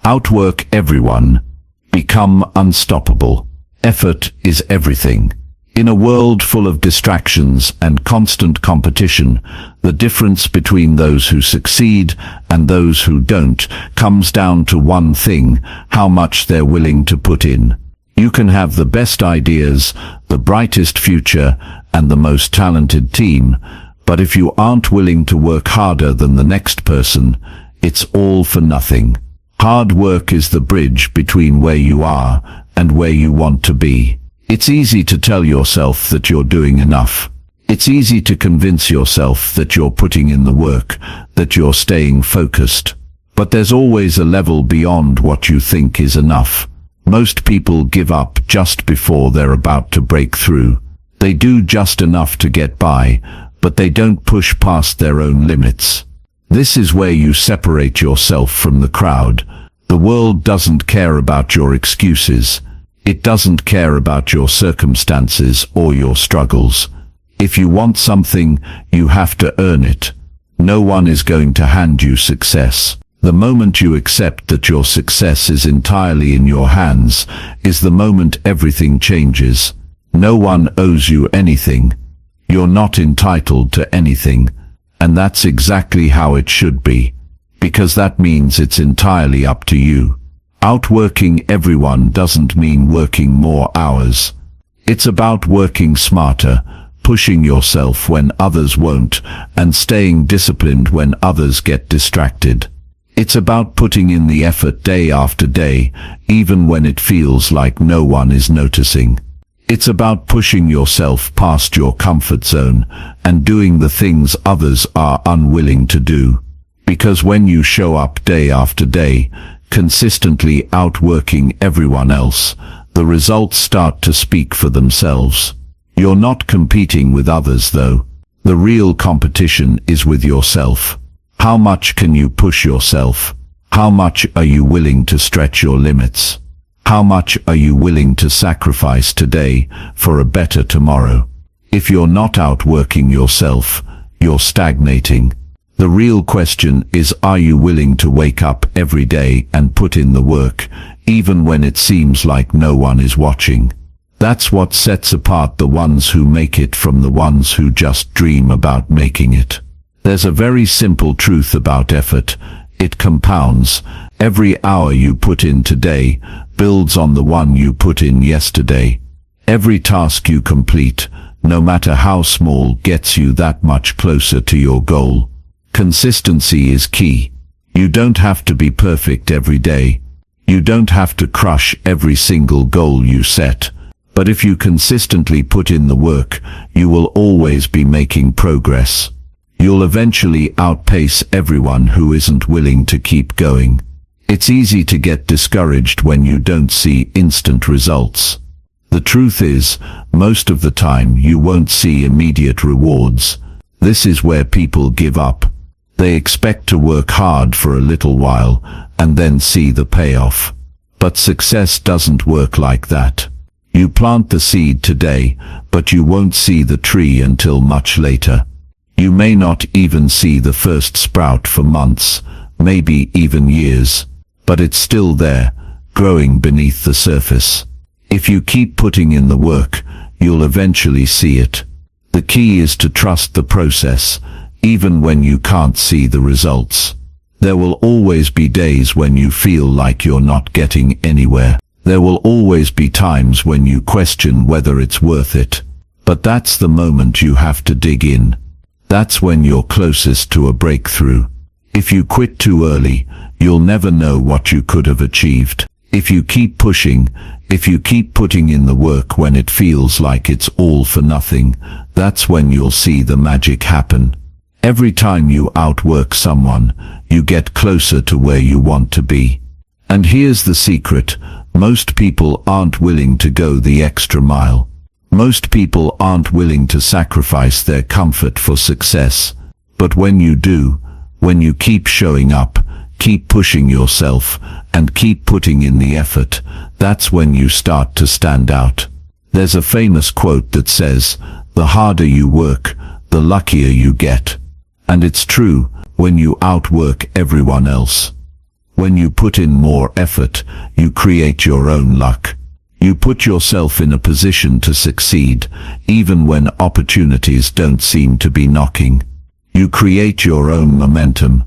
Outwork everyone. Become unstoppable. Effort is everything. In a world full of distractions and constant competition, the difference between those who succeed and those who don't comes down to one thing: how much they're willing to put in. You can have the best ideas, the brightest future, and the most talented team, but if you aren't willing to work harder than the next person, it's all for nothing. Hard work is the bridge between where you are and where you want to be. It's easy to tell yourself that you're doing enough. It's easy to convince yourself that you're putting in the work, that you're staying focused. But there's always a level beyond what you think is enough. Most people give up just before they're about to break through. They do just enough to get by, but they don't push past their own limits. This is where you separate yourself from the crowd. The world doesn't care about your excuses. It doesn't care about your circumstances or your struggles. If you want something, you have to earn it. No one is going to hand you success. The moment you accept that your success is entirely in your hands, is the moment everything changes. No one owes you anything. You're not entitled to anything. And that's exactly how it should be. Because that means it's entirely up to you. Outworking everyone doesn't mean working more hours. It's about working smarter, pushing yourself when others won't, and staying disciplined when others get distracted. It's about putting in the effort day after day, even when it feels like no one is noticing. It's about pushing yourself past your comfort zone and doing the things others are unwilling to do. Because when you show up day after day, consistently outworking everyone else, the results start to speak for themselves. You're not competing with others though. The real competition is with yourself. How much can you push yourself? How much are you willing to stretch your limits? How much are you willing to sacrifice today for a better tomorrow? If you're not outworking yourself, you're stagnating. The real question is, are you willing to wake up every day and put in the work, even when it seems like no one is watching? That's what sets apart the ones who make it from the ones who just dream about making it. There's a very simple truth about effort. It compounds. Every hour you put in today builds on the one you put in yesterday. Every task you complete, no matter how small, gets you that much closer to your goal. Consistency is key. You don't have to be perfect every day. You don't have to crush every single goal you set. But if you consistently put in the work, you will always be making progress. You'll eventually outpace everyone who isn't willing to keep going. It's easy to get discouraged when you don't see instant results. The truth is, most of the time you won't see immediate rewards. This is where people give up. They expect to work hard for a little while and then see the payoff. But success doesn't work like that. You plant the seed today, but you won't see the tree until much later. You may not even see the first sprout for months, maybe even years, but it's still there, growing beneath the surface. If you keep putting in the work, you'll eventually see it. The key is to trust the process, even when you can't see the results. There will always be days when you feel like you're not getting anywhere. There will always be times when you question whether it's worth it. But that's the moment you have to dig in. That's when you're closest to a breakthrough. If you quit too early, you'll never know what you could have achieved. If you keep pushing, if you keep putting in the work when it feels like it's all for nothing, that's when you'll see the magic happen. Every time you outwork someone, you get closer to where you want to be. And here's the secret: most people aren't willing to go the extra mile. Most people aren't willing to sacrifice their comfort for success. But when you do, when you keep showing up, keep pushing yourself, and keep putting in the effort, that's when you start to stand out. There's a famous quote that says, "The harder you work, the luckier you get." And it's true, when you outwork everyone else. When you put in more effort, you create your own luck. You put yourself in a position to succeed, even when opportunities don't seem to be knocking. You create your own momentum.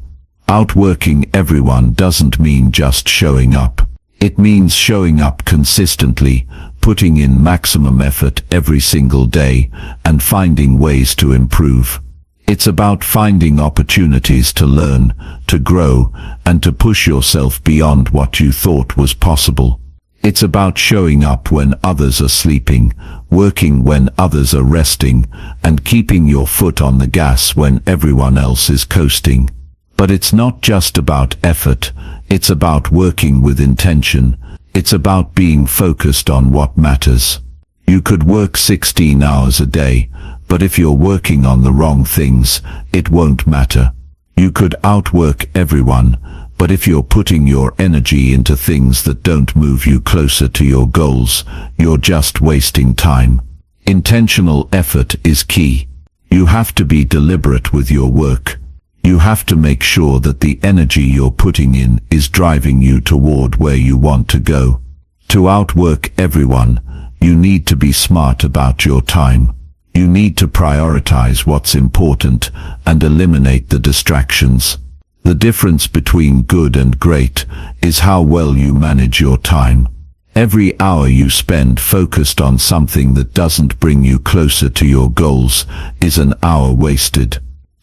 Outworking everyone doesn't mean just showing up. It means showing up consistently, putting in maximum effort every single day, and finding ways to improve. It's about finding opportunities to learn, to grow, and to push yourself beyond what you thought was possible. It's about showing up when others are sleeping, working when others are resting, and keeping your foot on the gas when everyone else is coasting. But it's not just about effort, it's about working with intention. It's about being focused on what matters. You could work 16 hours a day, but if you're working on the wrong things, it won't matter. You could outwork everyone, but if you're putting your energy into things that don't move you closer to your goals, you're just wasting time. Intentional effort is key. You have to be deliberate with your work. You have to make sure that the energy you're putting in is driving you toward where you want to go. To outwork everyone, you need to be smart about your time. You need to prioritize what's important and eliminate the distractions. The difference between good and great is how well you manage your time. Every hour you spend focused on something that doesn't bring you closer to your goals is an hour wasted.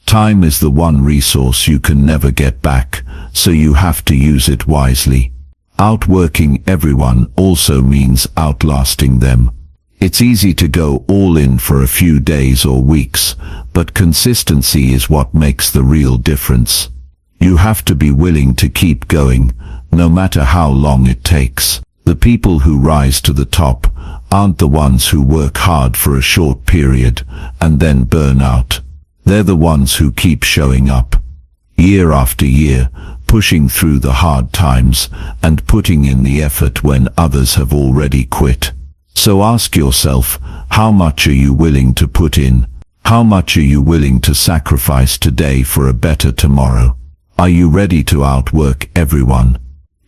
Time is the one resource you can never get back, so you have to use it wisely. Outworking everyone also means outlasting them. It's easy to go all in for a few days or weeks, but consistency is what makes the real difference. You have to be willing to keep going, no matter how long it takes. The people who rise to the top aren't the ones who work hard for a short period and then burn out. They're the ones who keep showing up, year after year, pushing through the hard times and putting in the effort when others have already quit. So ask yourself, how much are you willing to put in? How much are you willing to sacrifice today for a better tomorrow? Are you ready to outwork everyone?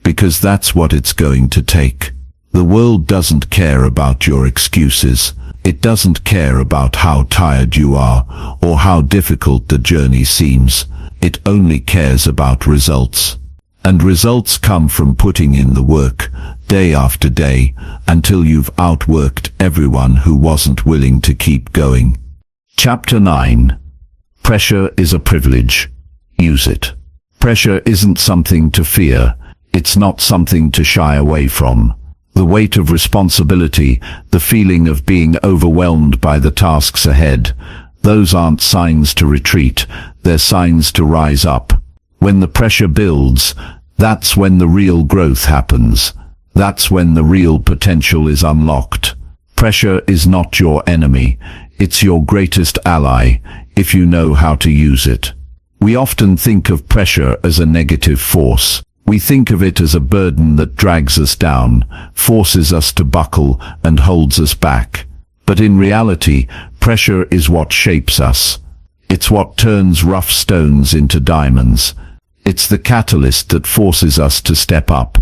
Because that's what it's going to take. The world doesn't care about your excuses. It doesn't care about how tired you are or how difficult the journey seems. It only cares about results. And results come from putting in the work, day after day, until you've outworked everyone who wasn't willing to keep going. Chapter 9. Pressure is a privilege. Use it. Pressure isn't something to fear. It's not something to shy away from. The weight of responsibility, the feeling of being overwhelmed by the tasks ahead, those aren't signs to retreat, they're signs to rise up. When the pressure builds, that's when the real growth happens. That's when the real potential is unlocked. Pressure is not your enemy, it's your greatest ally, if you know how to use it. We often think of pressure as a negative force. We think of it as a burden that drags us down, forces us to buckle, and holds us back. But in reality, pressure is what shapes us. It's what turns rough stones into diamonds. It's the catalyst that forces us to step up,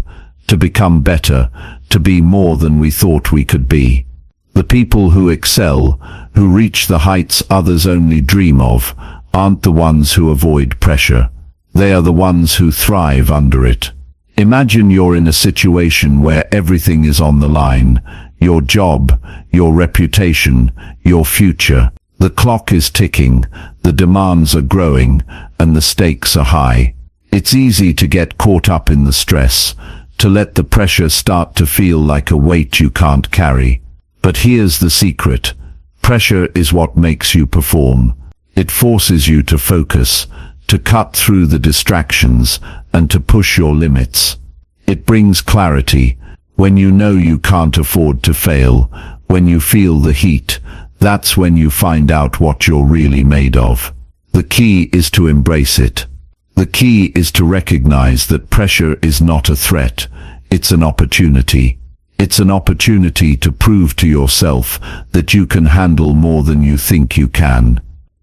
to become better, to be more than we thought we could be. The people who excel, who reach the heights others only dream of, aren't the ones who avoid pressure. They are the ones who thrive under it. Imagine you're in a situation where everything is on the line: your job, your reputation, your future. The clock is ticking, the demands are growing, and the stakes are high. It's easy to get caught up in the stress, to let the pressure start to feel like a weight you can't carry. But here's the secret: pressure is what makes you perform. It forces you to focus, to cut through the distractions, and to push your limits. It brings clarity. When you know you can't afford to fail, when you feel the heat, that's when you find out what you're really made of. The key is to embrace it. The key is to recognize that pressure is not a threat, it's an opportunity. It's an opportunity to prove to yourself that you can handle more than you think you can.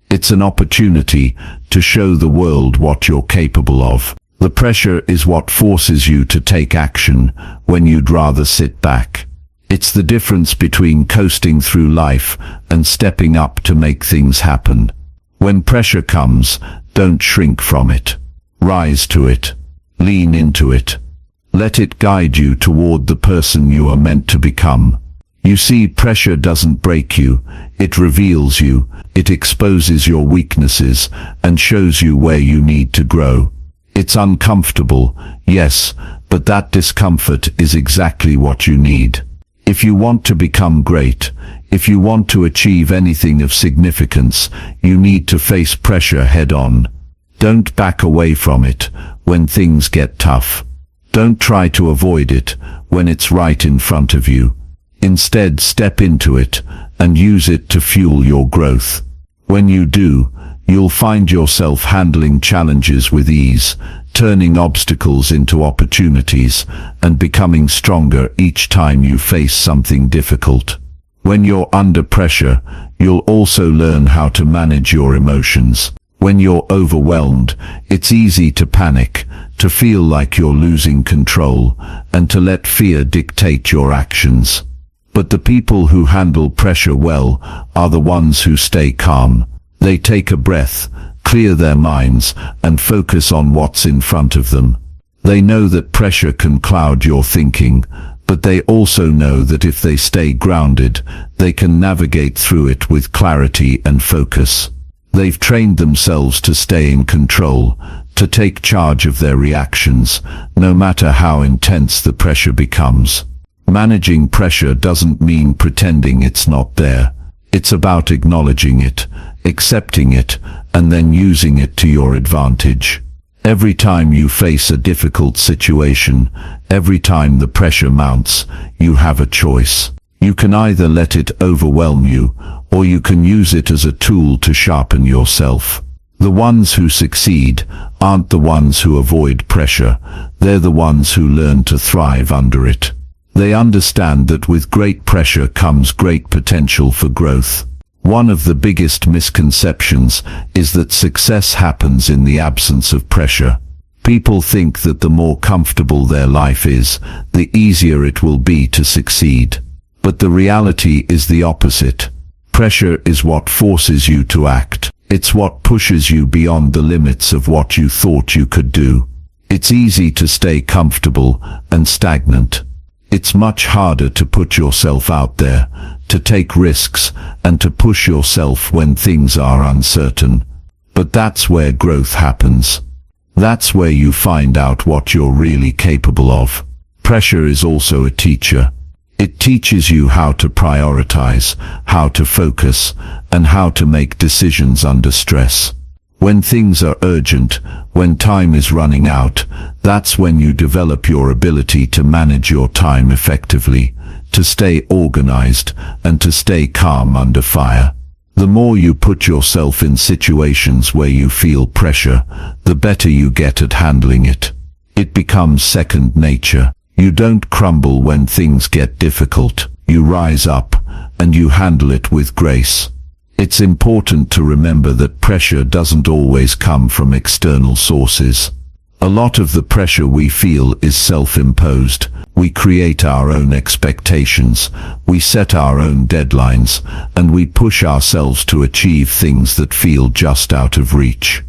It's an opportunity to show the world what you're capable of. The pressure is what forces you to take action when you'd rather sit back. It's the difference between coasting through life and stepping up to make things happen. When pressure comes, don't shrink from it. Rise to it. Lean into it. Let it guide you toward the person you are meant to become. You see, pressure doesn't break you, it reveals you, it exposes your weaknesses, and shows you where you need to grow. It's uncomfortable, yes, but that discomfort is exactly what you need. If you want to become great, if you want to achieve anything of significance, you need to face pressure head-on. Don't back away from it when things get tough. Don't try to avoid it when it's right in front of you. Instead, step into it and use it to fuel your growth. When you do, you'll find yourself handling challenges with ease, turning obstacles into opportunities, and becoming stronger each time you face something difficult. When you're under pressure, you'll also learn how to manage your emotions. When you're overwhelmed, it's easy to panic, to feel like you're losing control, and to let fear dictate your actions. But the people who handle pressure well are the ones who stay calm. They take a breath, clear their minds, and focus on what's in front of them. They know that pressure can cloud your thinking, but they also know that if they stay grounded, they can navigate through it with clarity and focus. They've trained themselves to stay in control, to take charge of their reactions, no matter how intense the pressure becomes. Managing pressure doesn't mean pretending it's not there. It's about acknowledging it, accepting it, and then using it to your advantage. Every time you face a difficult situation, every time the pressure mounts, you have a choice. You can either let it overwhelm you, or you can use it as a tool to sharpen yourself. The ones who succeed aren't the ones who avoid pressure, they're the ones who learn to thrive under it. They understand that with great pressure comes great potential for growth. One of the biggest misconceptions is that success happens in the absence of pressure. People think that the more comfortable their life is, the easier it will be to succeed. But the reality is the opposite. Pressure is what forces you to act. It's what pushes you beyond the limits of what you thought you could do. It's easy to stay comfortable and stagnant. It's much harder to put yourself out there, to take risks, and to push yourself when things are uncertain. But that's where growth happens. That's where you find out what you're really capable of. Pressure is also a teacher. It teaches you how to prioritize, how to focus, and how to make decisions under stress. When things are urgent, when time is running out, that's when you develop your ability to manage your time effectively, to stay organized, and to stay calm under fire. The more you put yourself in situations where you feel pressure, the better you get at handling it. It becomes second nature. You don't crumble when things get difficult. You rise up, and you handle it with grace. It's important to remember that pressure doesn't always come from external sources. A lot of the pressure we feel is self-imposed. We create our own expectations, we set our own deadlines, and we push ourselves to achieve things that feel just out of reach.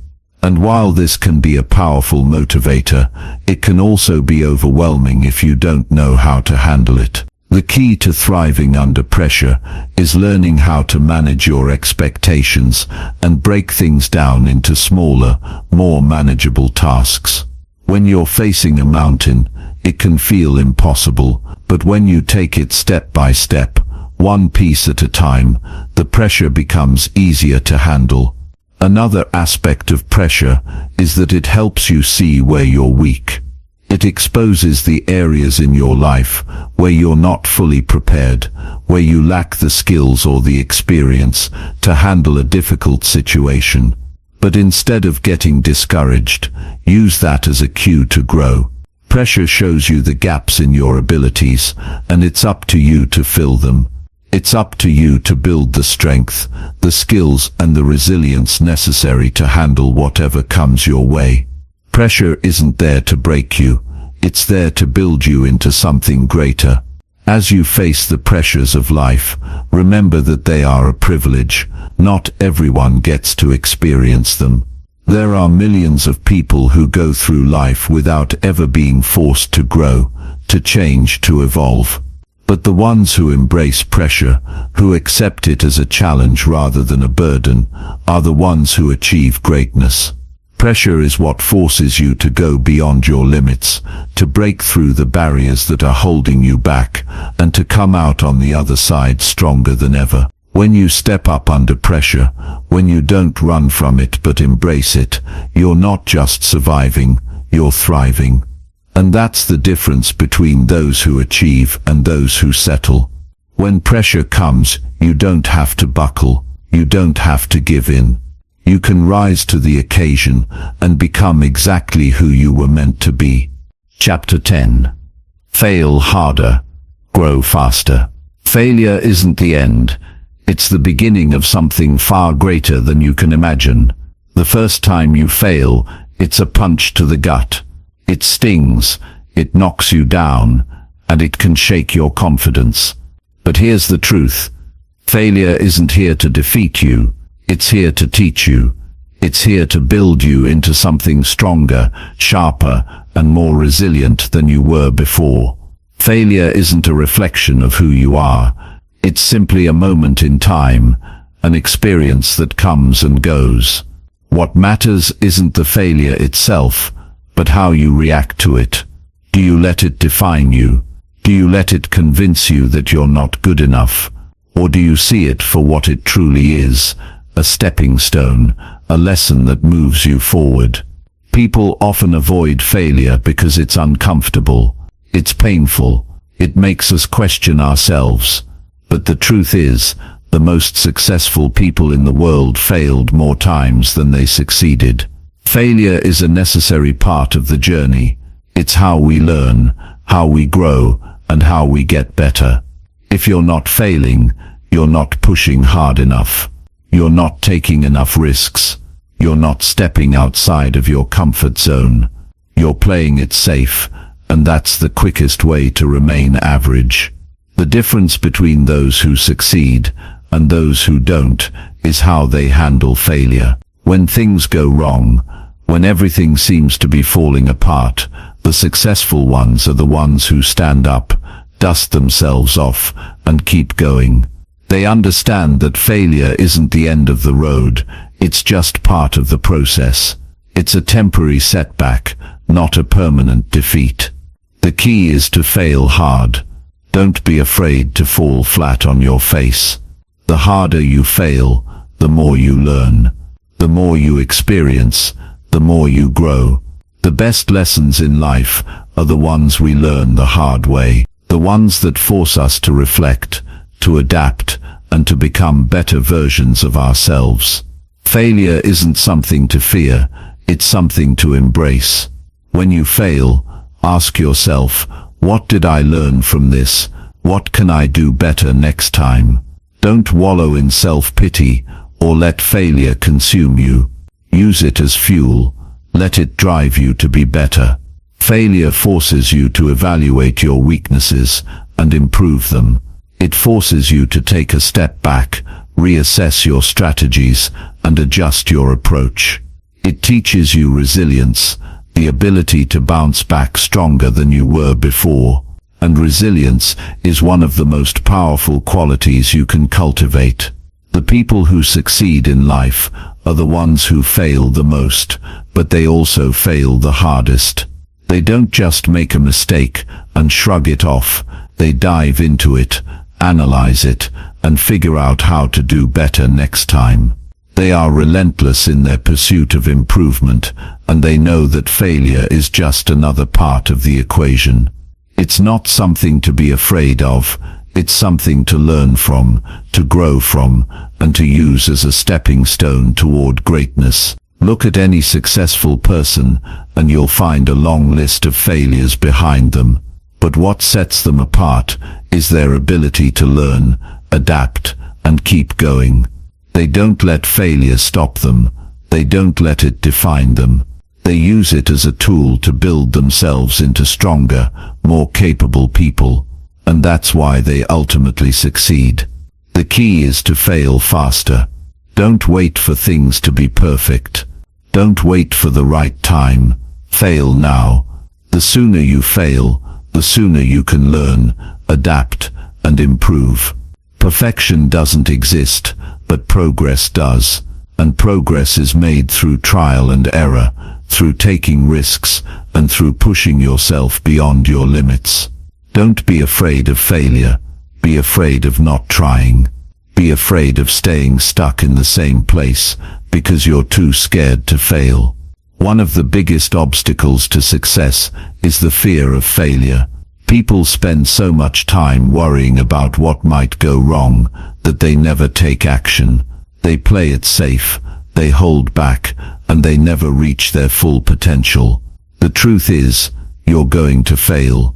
And while this can be a powerful motivator, it can also be overwhelming if you don't know how to handle it. The key to thriving under pressure is learning how to manage your expectations and break things down into smaller, more manageable tasks. When you're facing a mountain, it can feel impossible, but when you take it step by step, one piece at a time, the pressure becomes easier to handle. Another aspect of pressure is that it helps you see where you're weak. It exposes the areas in your life where you're not fully prepared, where you lack the skills or the experience to handle a difficult situation. But instead of getting discouraged, use that as a cue to grow. Pressure shows you the gaps in your abilities, and it's up to you to fill them. It's up to you to build the strength, the skills and the resilience necessary to handle whatever comes your way. Pressure isn't there to break you, it's there to build you into something greater. As you face the pressures of life, remember that they are a privilege. Not everyone gets to experience them. There are millions of people who go through life without ever being forced to grow, to change, to evolve. But the ones who embrace pressure, who accept it as a challenge rather than a burden, are the ones who achieve greatness. Pressure is what forces you to go beyond your limits, to break through the barriers that are holding you back, and to come out on the other side stronger than ever. When you step up under pressure, when you don't run from it but embrace it, you're not just surviving, you're thriving. And that's the difference between those who achieve and those who settle. When pressure comes, you don't have to buckle, you don't have to give in. You can rise to the occasion and become exactly who you were meant to be. Chapter 10. Fail harder, grow faster. Failure isn't the end. It's the beginning of something far greater than you can imagine. The first time you fail, it's a punch to the gut. It stings, it knocks you down, and it can shake your confidence. But here's the truth. Failure isn't here to defeat you. It's here to teach you. It's here to build you into something stronger, sharper, and more resilient than you were before. Failure isn't a reflection of who you are. It's simply a moment in time, an experience that comes and goes. What matters isn't the failure itself, but how you react to it. Do you let it define you? Do you let it convince you that you're not good enough? Or do you see it for what it truly is? A stepping stone, a lesson that moves you forward. People often avoid failure because it's uncomfortable. It's painful. It makes us question ourselves. But the truth is, the most successful people in the world failed more times than they succeeded. Failure is a necessary part of the journey. It's how we learn, how we grow, and how we get better. If you're not failing, you're not pushing hard enough. You're not taking enough risks. You're not stepping outside of your comfort zone. You're playing it safe, and that's the quickest way to remain average. The difference between those who succeed and those who don't is how they handle failure. When things go wrong, when everything seems to be falling apart, the successful ones are the ones who stand up, dust themselves off, and keep going. They understand that failure isn't the end of the road, it's just part of the process. It's a temporary setback, not a permanent defeat. The key is to fail hard. Don't be afraid to fall flat on your face. The harder you fail, the more you learn. The more you experience, the more you grow. The best lessons in life are the ones we learn the hard way, the ones that force us to reflect, to adapt, and to become better versions of ourselves. Failure isn't something to fear, it's something to embrace. When you fail, ask yourself, what did I learn from this? What can I do better next time? Don't wallow in self-pity or let failure consume you. Use it as fuel. Let it drive you to be better. Failure forces you to evaluate your weaknesses and improve them. It forces you to take a step back, reassess your strategies, and adjust your approach. It teaches you resilience, the ability to bounce back stronger than you were before. And resilience is one of the most powerful qualities you can cultivate. The people who succeed in life are the ones who fail the most, but they also fail the hardest. They don't just make a mistake and shrug it off. They dive into it, analyze it, and figure out how to do better next time. They are relentless in their pursuit of improvement, and they know that failure is just another part of the equation. It's not something to be afraid of, it's something to learn from, to grow from, and to use as a stepping stone toward greatness. Look at any successful person, and you'll find a long list of failures behind them. But what sets them apart is their ability to learn, adapt, and keep going. They don't let failure stop them. They don't let it define them. They use it as a tool to build themselves into stronger, more capable people. And that's why they ultimately succeed. The key is to fail faster. Don't wait for things to be perfect. Don't wait for the right time. Fail now. The sooner you fail, the sooner you can learn, adapt, and improve. Perfection doesn't exist, but progress does. And progress is made through trial and error, through taking risks, and through pushing yourself beyond your limits. Don't be afraid of failure. Be afraid of not trying. Be afraid of staying stuck in the same place because you're too scared to fail. One of the biggest obstacles to success is the fear of failure. People spend so much time worrying about what might go wrong that they never take action. They play it safe, they hold back, and they never reach their full potential. The truth is, you're going to fail.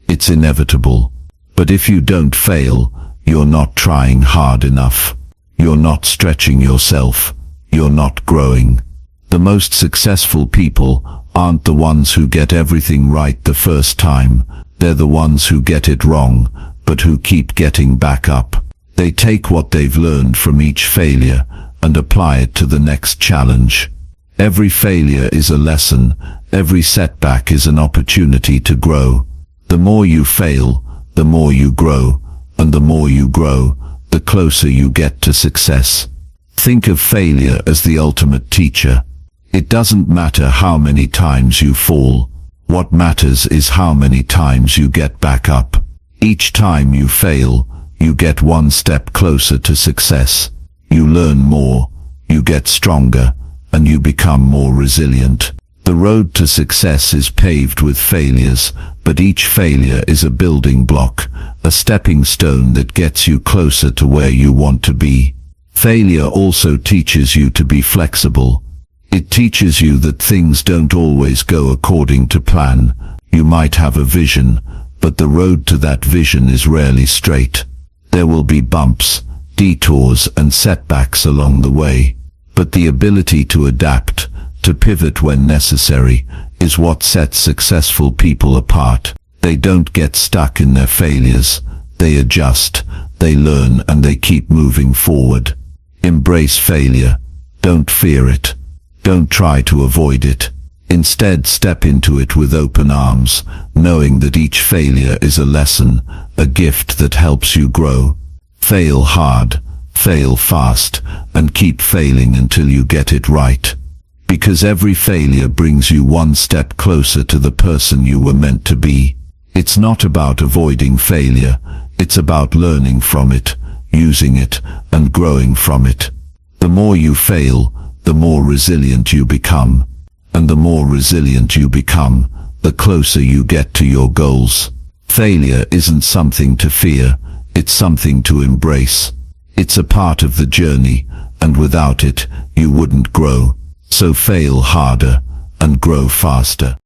It's inevitable. But if you don't fail, you're not trying hard enough. You're not stretching yourself. You're not growing. The most successful people aren't the ones who get everything right the first time. They're the ones who get it wrong, but who keep getting back up. They take what they've learned from each failure and apply it to the next challenge. Every failure is a lesson. Every setback is an opportunity to grow. The more you fail, the more you grow, and the more you grow, the closer you get to success. Think of failure as the ultimate teacher. It doesn't matter how many times you fall. What matters is how many times you get back up. Each time you fail, you get one step closer to success. You learn more, you get stronger, and you become more resilient. The road to success is paved with failures, but each failure is a building block, a stepping stone that gets you closer to where you want to be. Failure also teaches you to be flexible. It teaches you that things don't always go according to plan. You might have a vision, but the road to that vision is rarely straight. There will be bumps, detours, and setbacks along the way. But the ability to adapt, to pivot when necessary, is what sets successful people apart. They don't get stuck in their failures. They adjust, they learn, and they keep moving forward. Embrace failure. Don't fear it. Don't try to avoid it. Instead, step into it with open arms, knowing that each failure is a lesson, a gift that helps you grow. Fail hard, fail fast, and keep failing until you get it right. Because every failure brings you one step closer to the person you were meant to be. It's not about avoiding failure. It's about learning from it, using it, and growing from it. The more you fail, the more resilient you become. And the more resilient you become, the closer you get to your goals. Failure isn't something to fear, it's something to embrace. It's a part of the journey, and without it, you wouldn't grow. So fail harder, and grow faster.